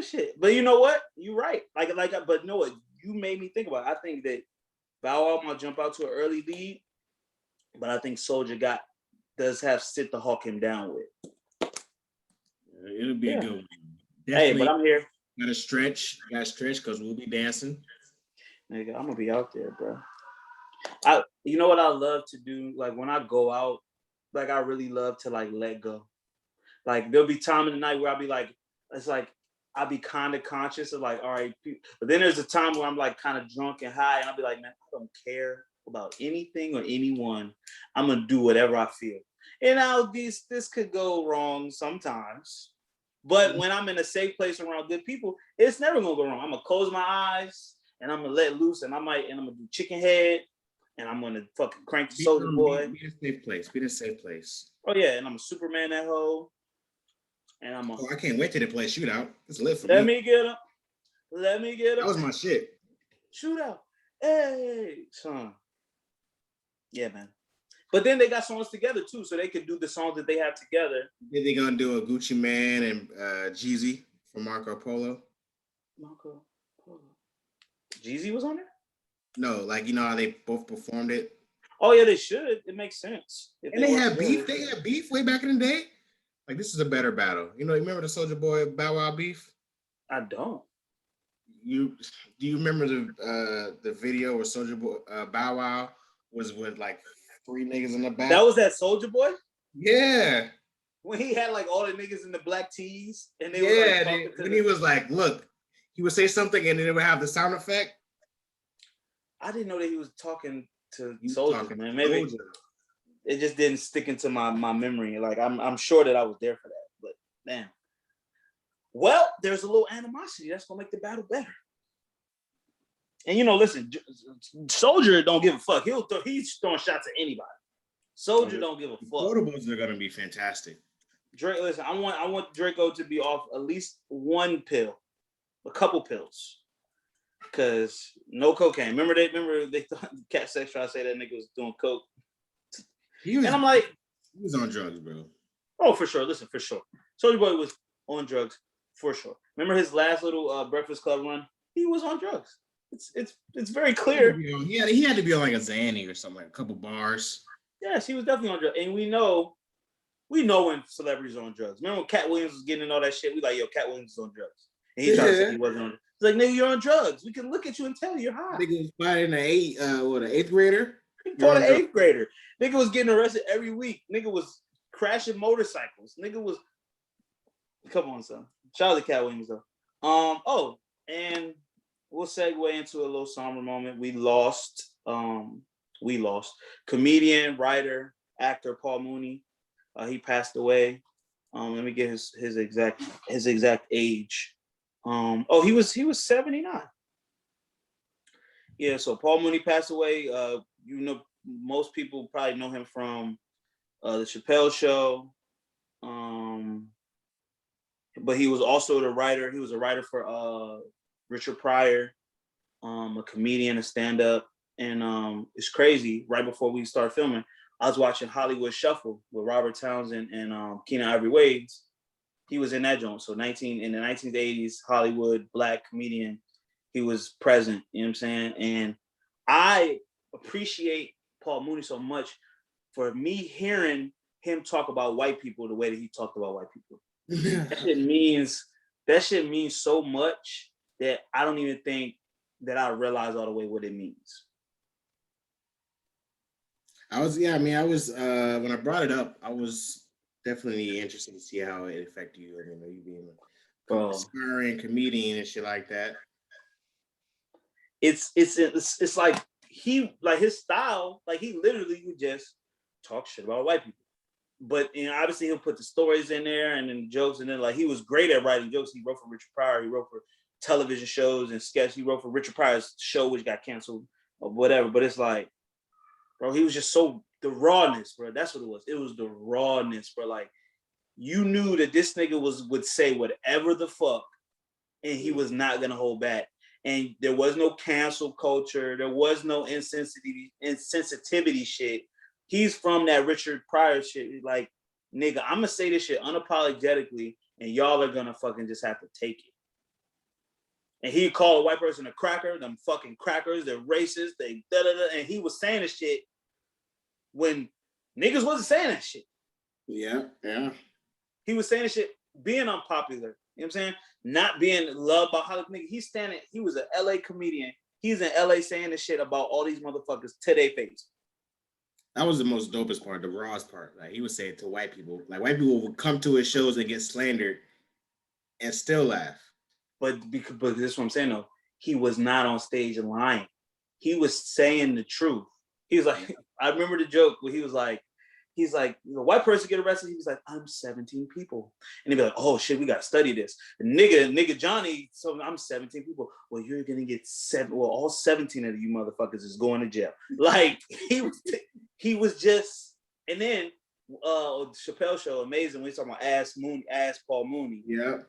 Speaker 2: shit. But you know what? You're right. But no, you made me think about it. I think that Bow Wow might jump out to an early lead, but I think Soulja does have Sid to hawk him down with.
Speaker 1: It'll be a good one.
Speaker 2: Hey, but I'm here.
Speaker 1: Gotta stretch because we'll be dancing.
Speaker 2: Nigga, I'm gonna be out there, bro. You know what I love to do? Like when I go out, like I really love to like let go. Like there'll be time in the night where I'll be like, it's like I'll be kind of conscious of like, all right, but then there's a time where I'm like kind of drunk and high, and I'll be like, man, I don't care about anything or anyone. I'm gonna do whatever I feel. And this could go wrong sometimes. But when I'm in a safe place around good people, it's never gonna go wrong. I'm gonna close my eyes and I'm gonna let loose, and I'm gonna do chicken head, and I'm gonna fucking crank the Soulja Boy.
Speaker 1: Be in a safe place.
Speaker 2: Oh yeah, and I'm a Superman that hoe. And
Speaker 1: I can't wait till they play Shootout. It's lit for
Speaker 2: me. Let me get him.
Speaker 1: That was my shit.
Speaker 2: Shootout. Hey, son. Yeah, man. But then they got songs together too, so they could do the songs that they have together.
Speaker 1: Then they gonna do a Gucci Mane and Jeezy from Marco Polo.
Speaker 2: Marco Polo. Jeezy was on there?
Speaker 1: No, like how they both performed it.
Speaker 2: Oh yeah, they should. It makes sense.
Speaker 1: And they had beef. They had beef way back in the day. Like this is a better battle. You remember the Soulja Boy Bow Wow beef?
Speaker 2: I don't.
Speaker 1: Do you remember the video where Soulja Boy Bow Wow was with like 3 niggas in the back?
Speaker 2: That was that Soulja Boy?
Speaker 1: Yeah.
Speaker 2: When he had like all the niggas in the black tees and they
Speaker 1: were like he was like, look, he would say something and then it would have the sound effect.
Speaker 2: I didn't know that he was talking to Soulja, man. Maybe it just didn't stick into my memory. Like I'm sure that I was there for that, but damn. Well, there's a little animosity that's gonna make the battle better. And listen, Soulja don't give a fuck. He's throwing shots at anybody. Soulja don't give a fuck.
Speaker 1: Quotables are gonna be fantastic.
Speaker 2: Drake, listen, I want Draco to be off at least one pill, a couple pills, because no cocaine. Remember they thought Cat Sex tried to say that nigga was doing coke. And I'm like,
Speaker 1: he was on drugs, bro.
Speaker 2: Oh, for sure. Listen, for sure. Soulja Boy was on drugs, for sure. Remember his last little Breakfast Club run? He was on drugs. It's very clear.
Speaker 1: He had to be on like a Xanny or something, like a couple bars.
Speaker 2: Yes, he was definitely on drugs. And we know when celebrities are on drugs. Remember when Cat Williams was getting in all that shit? We like, yo, Cat Williams is on drugs. And he tried to say he wasn't on drugs. He's like, nigga, you're on drugs. We can look at you and tell you're high.
Speaker 1: Nigga was fighting an 8th grader?
Speaker 2: He fought an 8th grader. Nigga was getting arrested every week. Nigga was crashing motorcycles. Nigga was, come on, son. Shout out to Cat Williams though. Oh, and we'll segue into a little somber moment. We lost comedian, writer, actor Paul Mooney. He passed away. Let me get his exact age. He was 79. Yeah, so Paul Mooney passed away. You know, most people probably know him from the Chappelle Show. But he was also the writer. He was a writer for Richard Pryor, a comedian, a stand-up. And it's crazy. Right before we started filming, I was watching Hollywood Shuffle with Robert Townsend and Keenen Ivory Wayans. He was in that joint. So in the 1980s, Hollywood black comedian. He was present. You know what I'm saying? And I appreciate Paul Mooney so much for me hearing him talk about white people the way that he talked about white people. That shit means so much that I don't even think that I realize all the way what it means.
Speaker 1: I was when I brought it up, I was definitely interested to see how it affected you. You know, you being an aspiring comedian and shit like that.
Speaker 2: It's like his style, like he literally would just talk shit about white people. But obviously he'll put the stories in there and then the jokes, and then like he was great at writing jokes. He wrote for Richard Pryor, he wrote for television shows and sketch. He wrote for Richard Pryor's show, which got canceled or whatever. But it's like, bro, he was just the rawness, bro. That's what it was. It was the rawness, bro. Like you knew that this nigga would say whatever the fuck, and he was not gonna hold back. And there was no cancel culture. There was no insensitivity shit. He's from that Richard Pryor shit. Like, nigga, I'm gonna say this shit unapologetically, and y'all are gonna fucking just have to take it. And he called a white person a cracker, them fucking crackers, they're racist, they da-da-da. And he was saying this shit when niggas wasn't saying that shit.
Speaker 1: Yeah.
Speaker 2: He was saying this shit being unpopular. You know what I'm saying? Not being loved by Hollywood. Nigga, he was an LA comedian. He's in LA saying this shit about all these motherfuckers to their face.
Speaker 1: That was the most dopest part, the rawest part. Like he would say it to white people. Like white people would come to his shows and get slandered and still laugh. But
Speaker 2: this is what I'm saying though. He was not on stage lying. He was saying the truth. He was like, I remember the joke where he's like, the white person get arrested. He was like, I'm 17 people. And he'd be like, oh shit, we gotta study this. And nigga Johnny, so I'm 17 people. Well, you're gonna get all 17 of you motherfuckers is going to jail. Like he was just, and then Chappelle Show, amazing when he's talking about ask Paul Mooney.
Speaker 1: Yeah.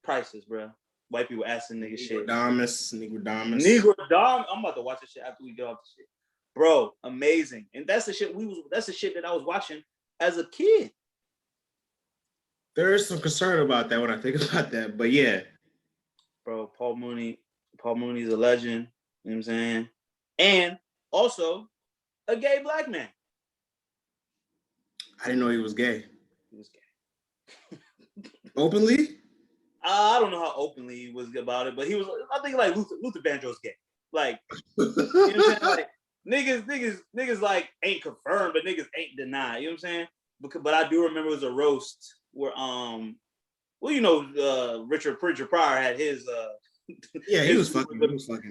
Speaker 2: Priceless, bro. White people asking nigga shit.
Speaker 1: Negro Damas.
Speaker 2: I'm about to watch this shit after we get off the shit. Bro, amazing. And that's the shit that I was watching as a kid.
Speaker 1: There is some concern about that when I think about that, but yeah.
Speaker 2: Bro, Paul Mooney's a legend, you know what I'm saying? And also a gay black man.
Speaker 1: I didn't know he was gay.
Speaker 2: He was gay.
Speaker 1: Openly?
Speaker 2: I don't know how openly he was about it, but he was, I think like Luther Vandross gay. Like, you know what I'm saying? Like, niggas like ain't confirmed, but niggas ain't denied. You know what I'm saying? But I do remember it was a roast where Richard Pryor had his
Speaker 1: yeah, he was fucking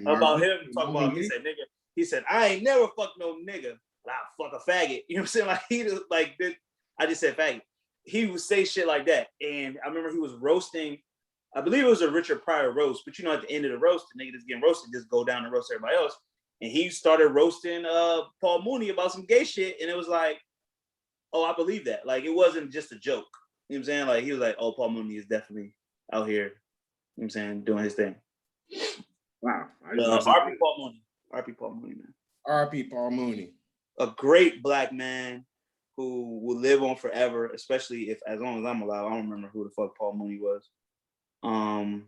Speaker 2: about him talking about he said I ain't never fucked no nigga, but I fuck a faggot. You know what I'm saying? Like he was like I just said faggot. He would say shit like that, and I remember he was roasting. I believe it was a Richard Pryor roast, but at the end of the roast, the nigga that's getting roasted just go down and roast everybody else. And he started roasting Paul Mooney about some gay shit, and it was like, oh, I believe that. Like it wasn't just a joke. You know what I'm saying? Like he was like, oh, Paul Mooney is definitely out here, you know what I'm saying, doing his thing.
Speaker 1: Wow.
Speaker 2: R.P. Paul Mooney. R.P. Paul Mooney, man.
Speaker 1: R.P. Paul Mooney. A
Speaker 2: great black man who will live on forever, especially as long as I'm alive. I don't remember who the fuck Paul Mooney was. We're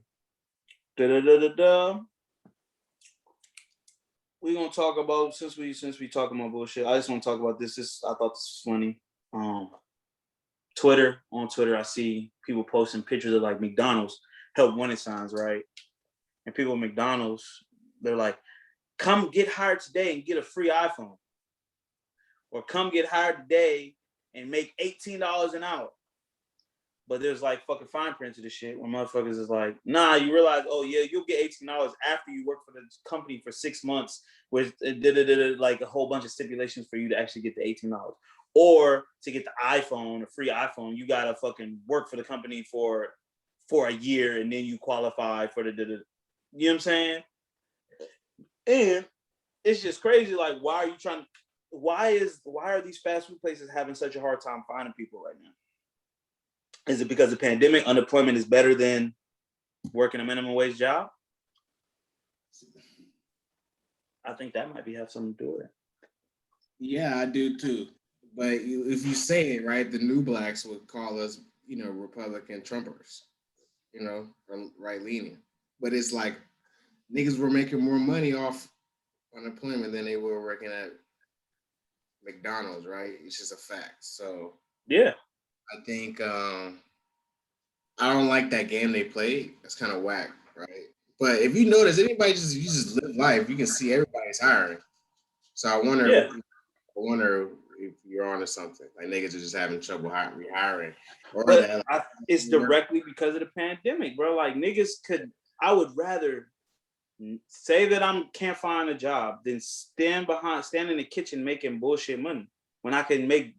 Speaker 2: gonna talk about since we talking about bullshit. I just want to talk about this. I thought this was funny. On Twitter, I see people posting pictures of like McDonald's help wanted signs, right? And people at McDonald's, they're like, "Come get hired today and get a free iPhone," or "Come get hired today and make $18 an hour. But there's like fucking fine print to this shit where motherfuckers is like, nah, you realize, oh yeah, you'll get $18 after you work for the company for 6 months with like a whole bunch of stipulations for you to actually get the $18. Or to get the iPhone, a free iPhone, you gotta fucking work for the company for a year and then you qualify for the you know what I'm saying? And it's just crazy. Like, why are these fast food places having such a hard time finding people right now? Is it because of the pandemic, unemployment is better than working a minimum wage job? I think that might have something to do with it.
Speaker 1: Yeah, I do too. But if you say it right, the new blacks would call us, Republican Trumpers, right leaning. But it's like niggas were making more money off unemployment than they were working at McDonald's, right? It's just a fact. So
Speaker 2: yeah,
Speaker 1: I think I don't like that game they played. It's kind of whack, right? But if you notice, you just live life, you can see everybody's hiring. So I wonder if you're onto something. Like niggas are just having trouble rehiring.
Speaker 2: It's directly because of the pandemic, bro. Like I would rather say that I can't find a job than stand in the kitchen making bullshit money when I can make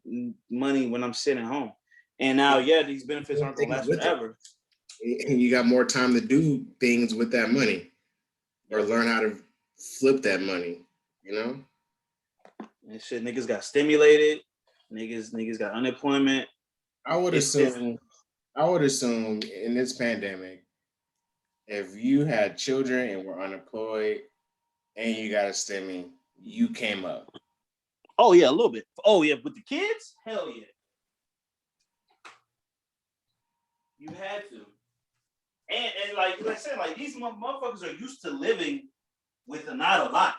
Speaker 2: money when I'm sitting home. And now, these benefits aren't gonna last forever.
Speaker 1: And you got more time to do things with that money or learn how to flip that money,
Speaker 2: And shit, niggas got stimulated. Niggas got unemployment.
Speaker 1: I would assume in this pandemic, if you had children and were unemployed and you got a stimmy, you came up.
Speaker 2: Oh yeah, a little bit. Oh yeah, with the kids? Hell yeah. You had to. And like I said, like these motherfuckers are used to living with not a lot.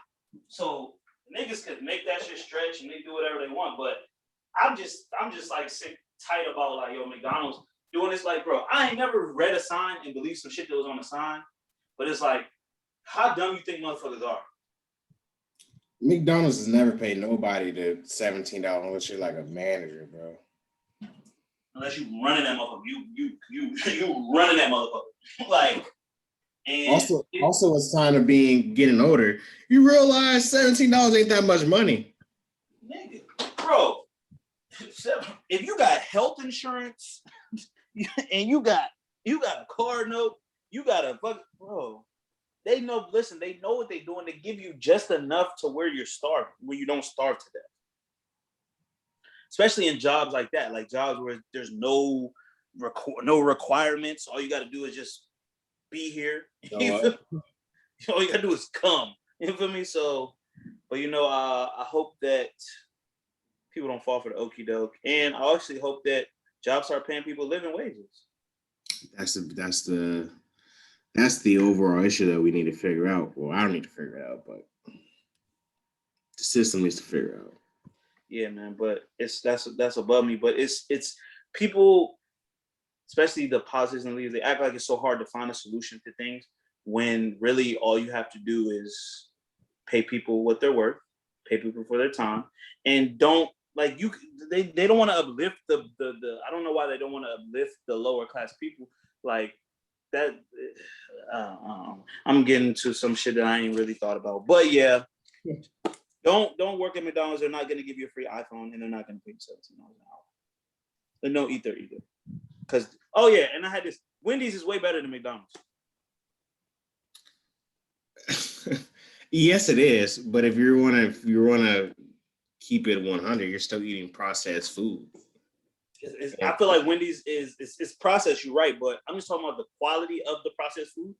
Speaker 2: So niggas could make that shit stretch and they do whatever they want. But I'm just like sick tight about like, yo, McDonald's doing this. Like, bro, I ain't never read a sign and believed some shit that was on the sign. But it's like, how dumb you think motherfuckers are?
Speaker 1: McDonald's has never paid nobody the $17 unless you're like a manager, bro.
Speaker 2: Unless you running that motherfucker, you running that motherfucker. Like, and
Speaker 1: also a sign of getting older. You realize $17 ain't that much money,
Speaker 2: nigga, bro. If you got health insurance and you got a car note, you got a fuck, bro. They know. Listen, they know what they're doing. They give you just enough to where you're starving, where you don't starve to death. Especially in jobs like that, like jobs where there's no requirements. All you got to do is just be here. All you got to do is come. You feel me? So, but I hope that people don't fall for the okie doke, and I actually hope that jobs start paying people living wages.
Speaker 1: That's the overall issue that we need to figure out. Well, I don't need to figure it out, but the system needs to figure it out.
Speaker 2: Yeah, man, but that's above me. But it's people, especially the positives and negatives, they act like it's so hard to find a solution to things when really all you have to do is pay people what they're worth, pay people for their time, and don't like you. They don't want to uplift the I don't know why they don't want to uplift the lower class people like that. I'm getting to some shit that I ain't really thought about, but yeah. Don't work at McDonald's. They're not going to give you a free iPhone, and they're not going to pay you $17 an hour. But no either. Because and I had this. Wendy's is way better than McDonald's.
Speaker 1: Yes, it is. But if you want to keep it 100, you're still eating processed food.
Speaker 2: I feel like Wendy's is processed. You're right, but I'm just talking about the quality of the processed food.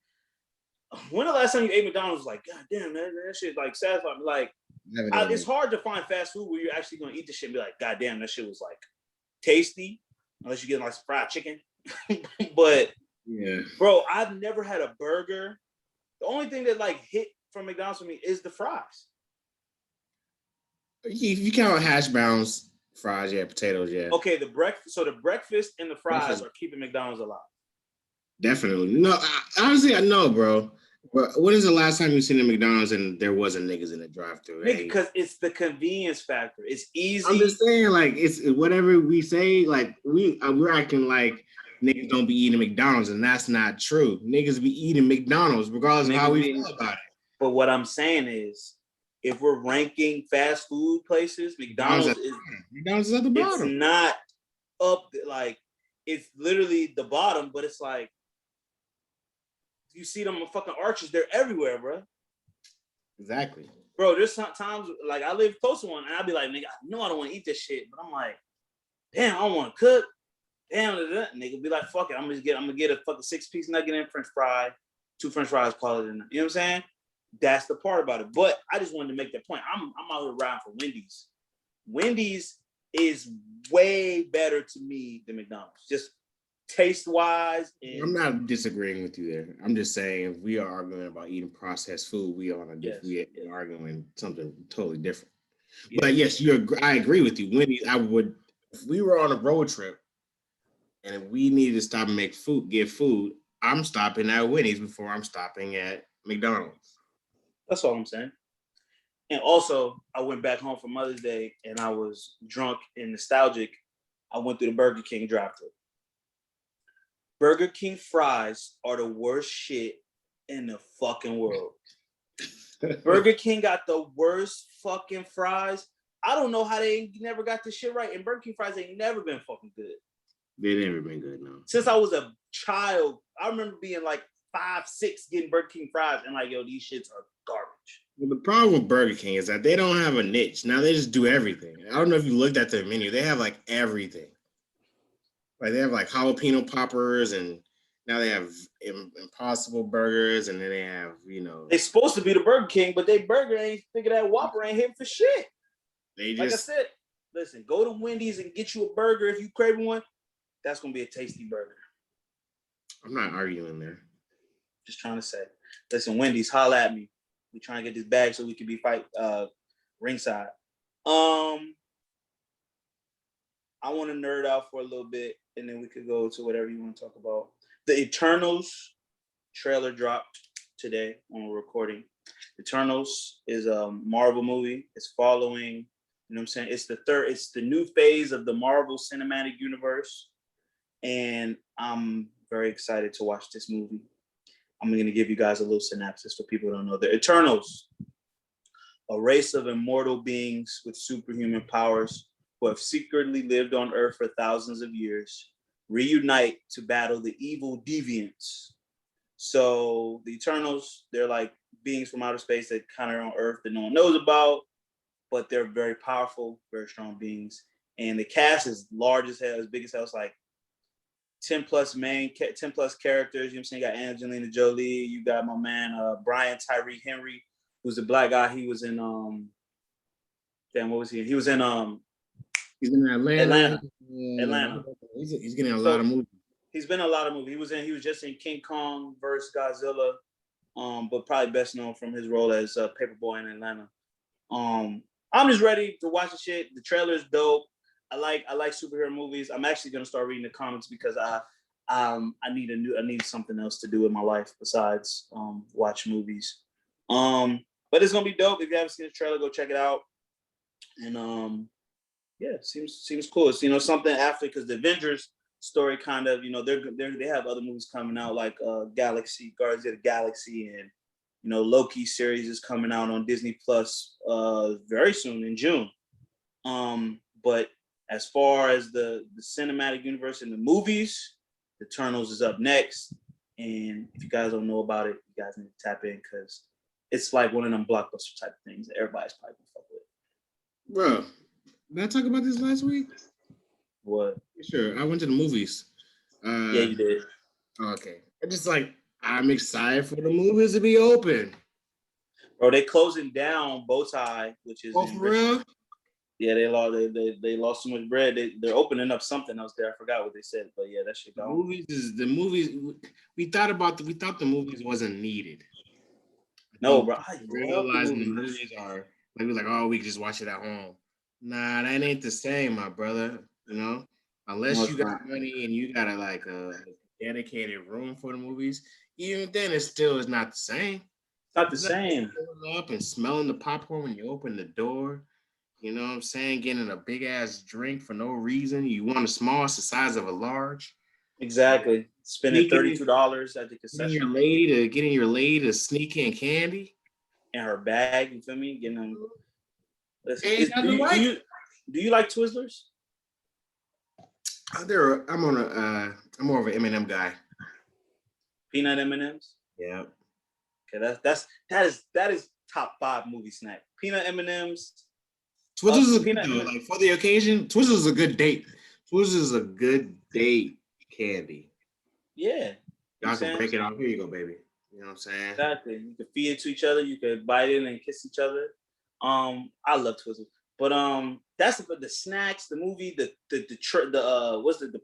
Speaker 2: When the last time you ate McDonald's, like, God damn, man, that shit like satisfied me. Like, it's hard to find fast food where you're actually gonna eat the shit and be like, God damn, that shit was like tasty, unless you get like fried chicken. But
Speaker 1: yeah,
Speaker 2: bro, I've never had a burger. The only thing that like hit from McDonald's for me is the fries.
Speaker 1: If you count hash browns, fries, yeah, potatoes, yeah.
Speaker 2: Okay, the breakfast and the fries are keeping McDonald's alive.
Speaker 1: Definitely. No, honestly, I know, bro. But when is the last time you seen a McDonald's and there wasn't niggas in the drive-thru?
Speaker 2: Because it's the convenience factor. It's easy.
Speaker 1: I'm just saying, like, it's whatever we say, like we're acting like niggas don't be eating McDonald's, and that's not true. Niggas be eating McDonald's regardless of how we feel about it.
Speaker 2: But what I'm saying is, if we're ranking fast food places, McDonald's
Speaker 1: is at the bottom.
Speaker 2: It's not up, like, it's literally the bottom, but it's like, you see them fucking arches, they're everywhere, bro.
Speaker 1: Exactly.
Speaker 2: Bro, there's sometimes, like, I live close to one, and I'll be like, nigga, I know I don't want to eat this shit, but I'm like, damn, I don't want to cook. Damn, nigga, be like, fuck it, I'm gonna get a fucking 6-piece nugget and French fry, 2 French fries, call it a night. You know what I'm saying? That's the part about it. But I just wanted to make that point. I'm out here riding for Wendy's. Wendy's is way better to me than McDonald's, just taste-wise.
Speaker 1: I'm not disagreeing with you there. I'm just saying, if we are arguing about eating processed food, we are arguing something totally different. Yeah. But yes, I agree with you. Wendy's, if we were on a road trip and if we needed to stop and get food, I'm stopping at Wendy's before I'm stopping at McDonald's.
Speaker 2: That's all I'm saying. And also, I went back home for Mother's Day and I was drunk and nostalgic. I went through the Burger King drive-thru. Burger King fries are the worst shit in the fucking world. Burger King got the worst fucking fries. I don't know how they never got this shit right. And Burger King fries ain't never been fucking good.
Speaker 1: They never been good, no.
Speaker 2: Since I was a child, I remember being like 5, 6 getting Burger King fries and like, yo, these shits are garbage.
Speaker 1: Well, the problem with Burger King is that they don't have a niche. Now they just do everything. I don't know if you looked at their menu. They have like everything. Like they have like jalapeno poppers, and now they have Impossible burgers, and then they have,
Speaker 2: They're supposed to be the Burger King, but they burger ain't thinking that Whopper ain't hitting for shit. Like I said, listen, go to Wendy's and get you a burger if you crave one. That's gonna be a tasty burger.
Speaker 1: I'm not arguing there.
Speaker 2: Just trying to say. Listen, Wendy's, holla at me. We trying to get this bag so we can be ringside. I want to nerd out for a little bit, and then we could go to whatever you want to talk about. The Eternals trailer dropped today when we're recording. Eternals is a Marvel movie. It's following, you know what I'm saying? It's the new phase of the Marvel Cinematic Universe. And I'm very excited to watch this movie. I'm going to give you guys a little synopsis for people who don't know. The Eternals, a race of immortal beings with superhuman powers who have secretly lived on Earth for thousands of years, reunite to battle the evil deviants. So the Eternals, they're like beings from outer space that kind of are on Earth that no one knows about, but they're very powerful, very strong beings. And the cast is large as hell, as big as hell. It's like 10 plus characters, you know what I'm saying? You got Angelina Jolie, you got my man Brian Tyree Henry, who's the black guy. He was in what was he? He was in
Speaker 1: he's in Atlanta. He's getting a lot of movies.
Speaker 2: He's been in a lot of movies. He was just in King Kong versus Godzilla, but probably best known from his role as Paperboy in Atlanta. I'm just ready to watch the shit. The trailer is dope. I like superhero movies. I'm actually gonna start reading the comics because I need something else to do in my life besides watch movies. But it's gonna be dope. If you haven't seen the trailer, go check it out. And yeah, seems cool. It's something after, because the Avengers story kind of, they have other movies coming out like Guardians of the Galaxy, and Loki series is coming out on Disney Plus very soon in June. But as far as the cinematic universe and the movies, the Eternals is up next. And if you guys don't know about it, you guys need to tap in, because it's like one of them blockbuster type of things that everybody's probably gonna fuck with.
Speaker 1: Bro, did I talk about this last week?
Speaker 2: What?
Speaker 1: Sure, I went to the movies.
Speaker 2: Yeah, you did.
Speaker 1: Okay. I'm excited for the movies to be open.
Speaker 2: Bro, they closing down Bowtie, which is
Speaker 1: for real?
Speaker 2: Yeah, they lost so much bread. They're opening up something else there. I forgot what they said, but yeah, that shit gone.
Speaker 1: The movies. We thought the movies wasn't needed.
Speaker 2: No, bro.
Speaker 1: Realizing the movies are like, oh, we can just watch it at home. Nah, that ain't the same, my brother. Unless you got money and you got a dedicated room for the movies, even then, it still is not the same.
Speaker 2: It's not the
Speaker 1: It's not
Speaker 2: same.
Speaker 1: pulling up and smelling the popcorn when you open the door. You know what I'm saying? Getting a big ass drink for no reason. You want a small, it's the size of a large.
Speaker 2: Exactly. Spending $32 at the concession.
Speaker 1: Getting your lady to sneak in candy
Speaker 2: In her bag, you feel me? Getting them. Listen, do you like Twizzlers?
Speaker 1: I'm more of an M&M guy.
Speaker 2: Peanut M&Ms.
Speaker 1: Yeah.
Speaker 2: Okay, that is top 5 movie snack. Peanut M&Ms.
Speaker 1: Twizzlers is good though. Like for the occasion, Twizzlers is a good date. Twizzlers is a good date candy.
Speaker 2: Yeah.
Speaker 1: Y'all can break it off. Here you go, baby. You know what I'm saying?
Speaker 2: Exactly. You can feed it to each other. You can bite it and kiss each other. I love Twizzlers. But that's the snacks, the movie, the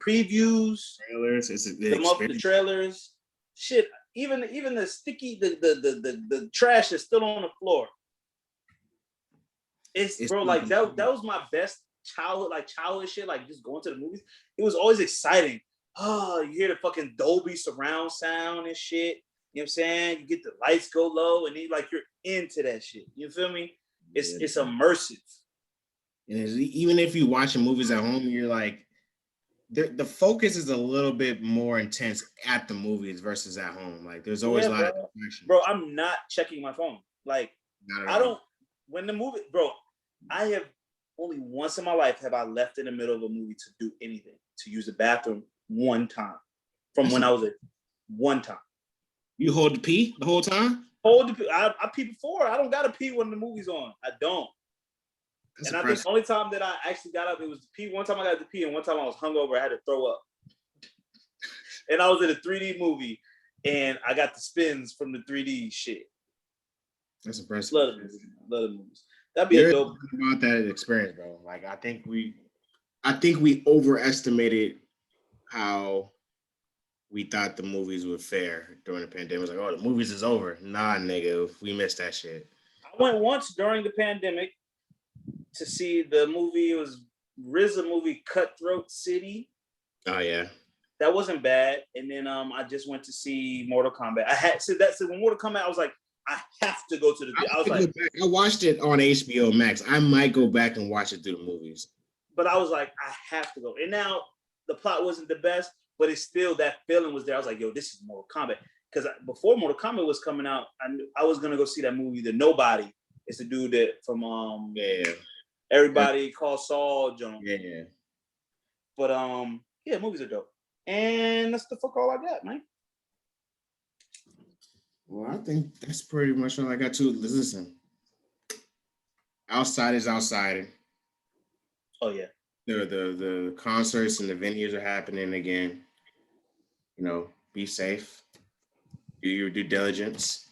Speaker 2: previews,
Speaker 1: trailers,
Speaker 2: the trailers, shit. Even the sticky, the trash that's still on the floor. It's bro, like that was my best childhood shit, like just going to the movies. It was always exciting. Oh, you hear the fucking Dolby surround sound and shit. You know what I'm saying? You get the lights go low and then like you're into that shit. You feel me? It's immersive.
Speaker 1: And even if you're watching movies at home, you're like, the focus is a little bit more intense at the movies versus at home. Like there's always a lot of distraction.
Speaker 2: Bro, I'm not checking my phone. Like I don't. When the movie, bro, I have only once in my life have I left in the middle of a movie to do anything, to use the bathroom one time. When I was at one time.
Speaker 1: You hold the pee the whole time?
Speaker 2: Hold the pee. I pee before. I don't gotta pee when the movie's on. I don't. That's impressive. I think the only time that I actually got up, it was to pee. One time I got to pee, and one time I was hungover. I had to throw up. And I was in a 3D movie, and I got the spins from the 3D shit.
Speaker 1: That's impressive.
Speaker 2: Love the movies. That'd be a dope.
Speaker 1: About that experience, bro. Like I think we overestimated how we thought the movies would fare during the pandemic. It was like, oh, the movies is over. Nah, nigga, we missed that shit.
Speaker 2: I went once during the pandemic to see the movie. It was RZA movie Cutthroat City.
Speaker 1: Oh yeah.
Speaker 2: That wasn't bad. And then I just went to see Mortal Kombat. I had so when Mortal Kombat, I was like, I have to go to the.
Speaker 1: I watched it on HBO Max. I might go back and watch it through the movies.
Speaker 2: But I was like, I have to go. And now the plot wasn't the best, but it's still that feeling was there. I was like, yo, this is Mortal Kombat. Because before Mortal Kombat was coming out, I was gonna go see that movie, The Nobody. It's the dude that from Everybody Called Saul Jones.
Speaker 1: Yeah.
Speaker 2: But movies are dope. And that's the fuck all I got, man.
Speaker 1: Well, I think that's pretty much all I got to listen. Outside is outside.
Speaker 2: Oh yeah.
Speaker 1: The concerts and the venues are happening again. You know, be safe. Do your due diligence.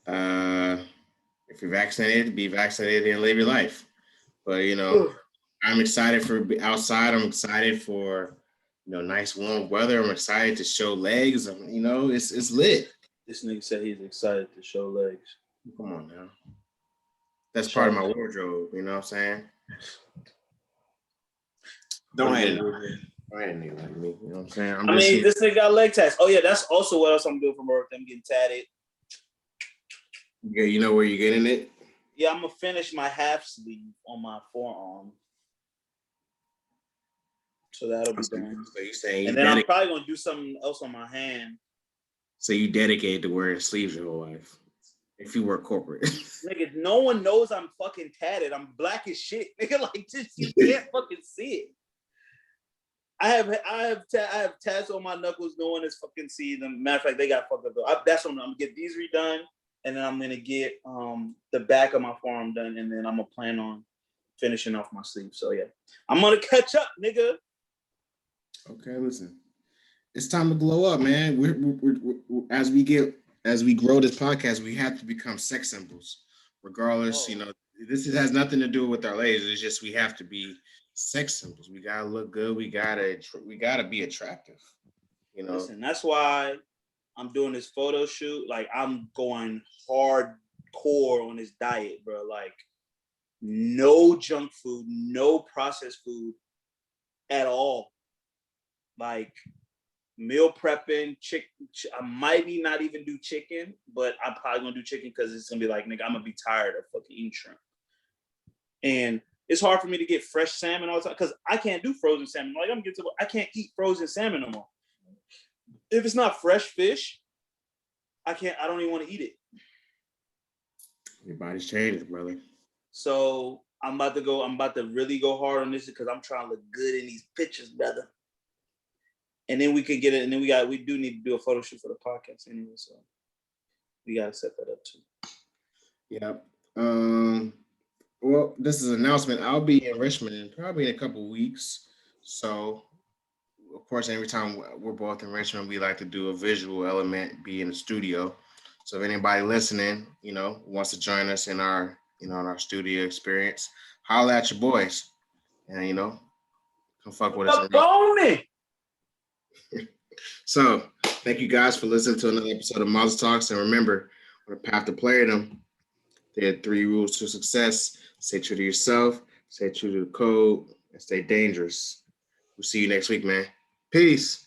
Speaker 1: If you're vaccinated, be vaccinated and live your life. But you know, I'm excited for outside. I'm excited for nice warm weather. I'm excited to show legs. It's lit.
Speaker 2: This nigga said he's excited to show legs.
Speaker 1: Come on now. That's part of my wardrobe. You know what I'm saying? Don't hate it. Nigga like me. You know what I'm saying?
Speaker 2: This nigga got leg tats. Oh yeah, that's also what else I'm doing for work. I'm getting tatted.
Speaker 1: Yeah, you know where you're getting it?
Speaker 2: Yeah, I'm gonna finish my half sleeve on my forearm. So that'll be done.
Speaker 1: So you saying?
Speaker 2: And then I'm probably gonna do something else on my hand.
Speaker 1: So you dedicated to wearing sleeves your whole life? If you work corporate.
Speaker 2: Nigga, no one knows I'm fucking tatted. I'm black as shit. Nigga, like this, you can't fucking see it. I have tats on my knuckles. No one is fucking seeing them. Matter of fact, they got fucked up. That's what I'm gonna get these redone, and then I'm gonna get the back of my forearm done, and then I'm gonna plan on finishing off my sleeve. So yeah, I'm gonna catch up, nigga.
Speaker 1: Okay, listen. It's time to glow up, man. We're as we grow this podcast, we have to become sex symbols. Regardless, this has nothing to do with our ladies. It's just we have to be sex symbols. We gotta look good. We gotta be attractive.
Speaker 2: Listen, that's why I'm doing this photo shoot. Like I'm going hardcore on this diet, bro. Like no junk food, no processed food at all. Like meal prepping, I might not even do chicken, but I'm probably gonna do chicken because it's gonna be like, nigga, I'm gonna be tired of fucking eating shrimp. And it's hard for me to get fresh salmon all the time because I can't do frozen salmon. Like I can't eat frozen salmon no more. If it's not fresh fish, I don't even want to eat it.
Speaker 1: Your body's changing, brother.
Speaker 2: So I'm about to really go hard on this because I'm trying to look good in these pictures, brother. And then we could get it, and then we do need to do a photo shoot for the podcast anyway, so we gotta set that up too.
Speaker 1: Yeah. Well, this is an announcement. I'll be in Richmond probably in a couple weeks. So, of course, every time we're both in Richmond, we like to do a visual element, be in the studio. So if anybody listening, wants to join us in our, in our studio experience, holla at your boys, and come fuck with us. So, thank you guys for listening to another episode of Mazel Talks, and remember, on the path to playdom, there are 3 rules to success. Stay true to yourself, stay true to the code, and stay dangerous. We'll see you next week, man. Peace.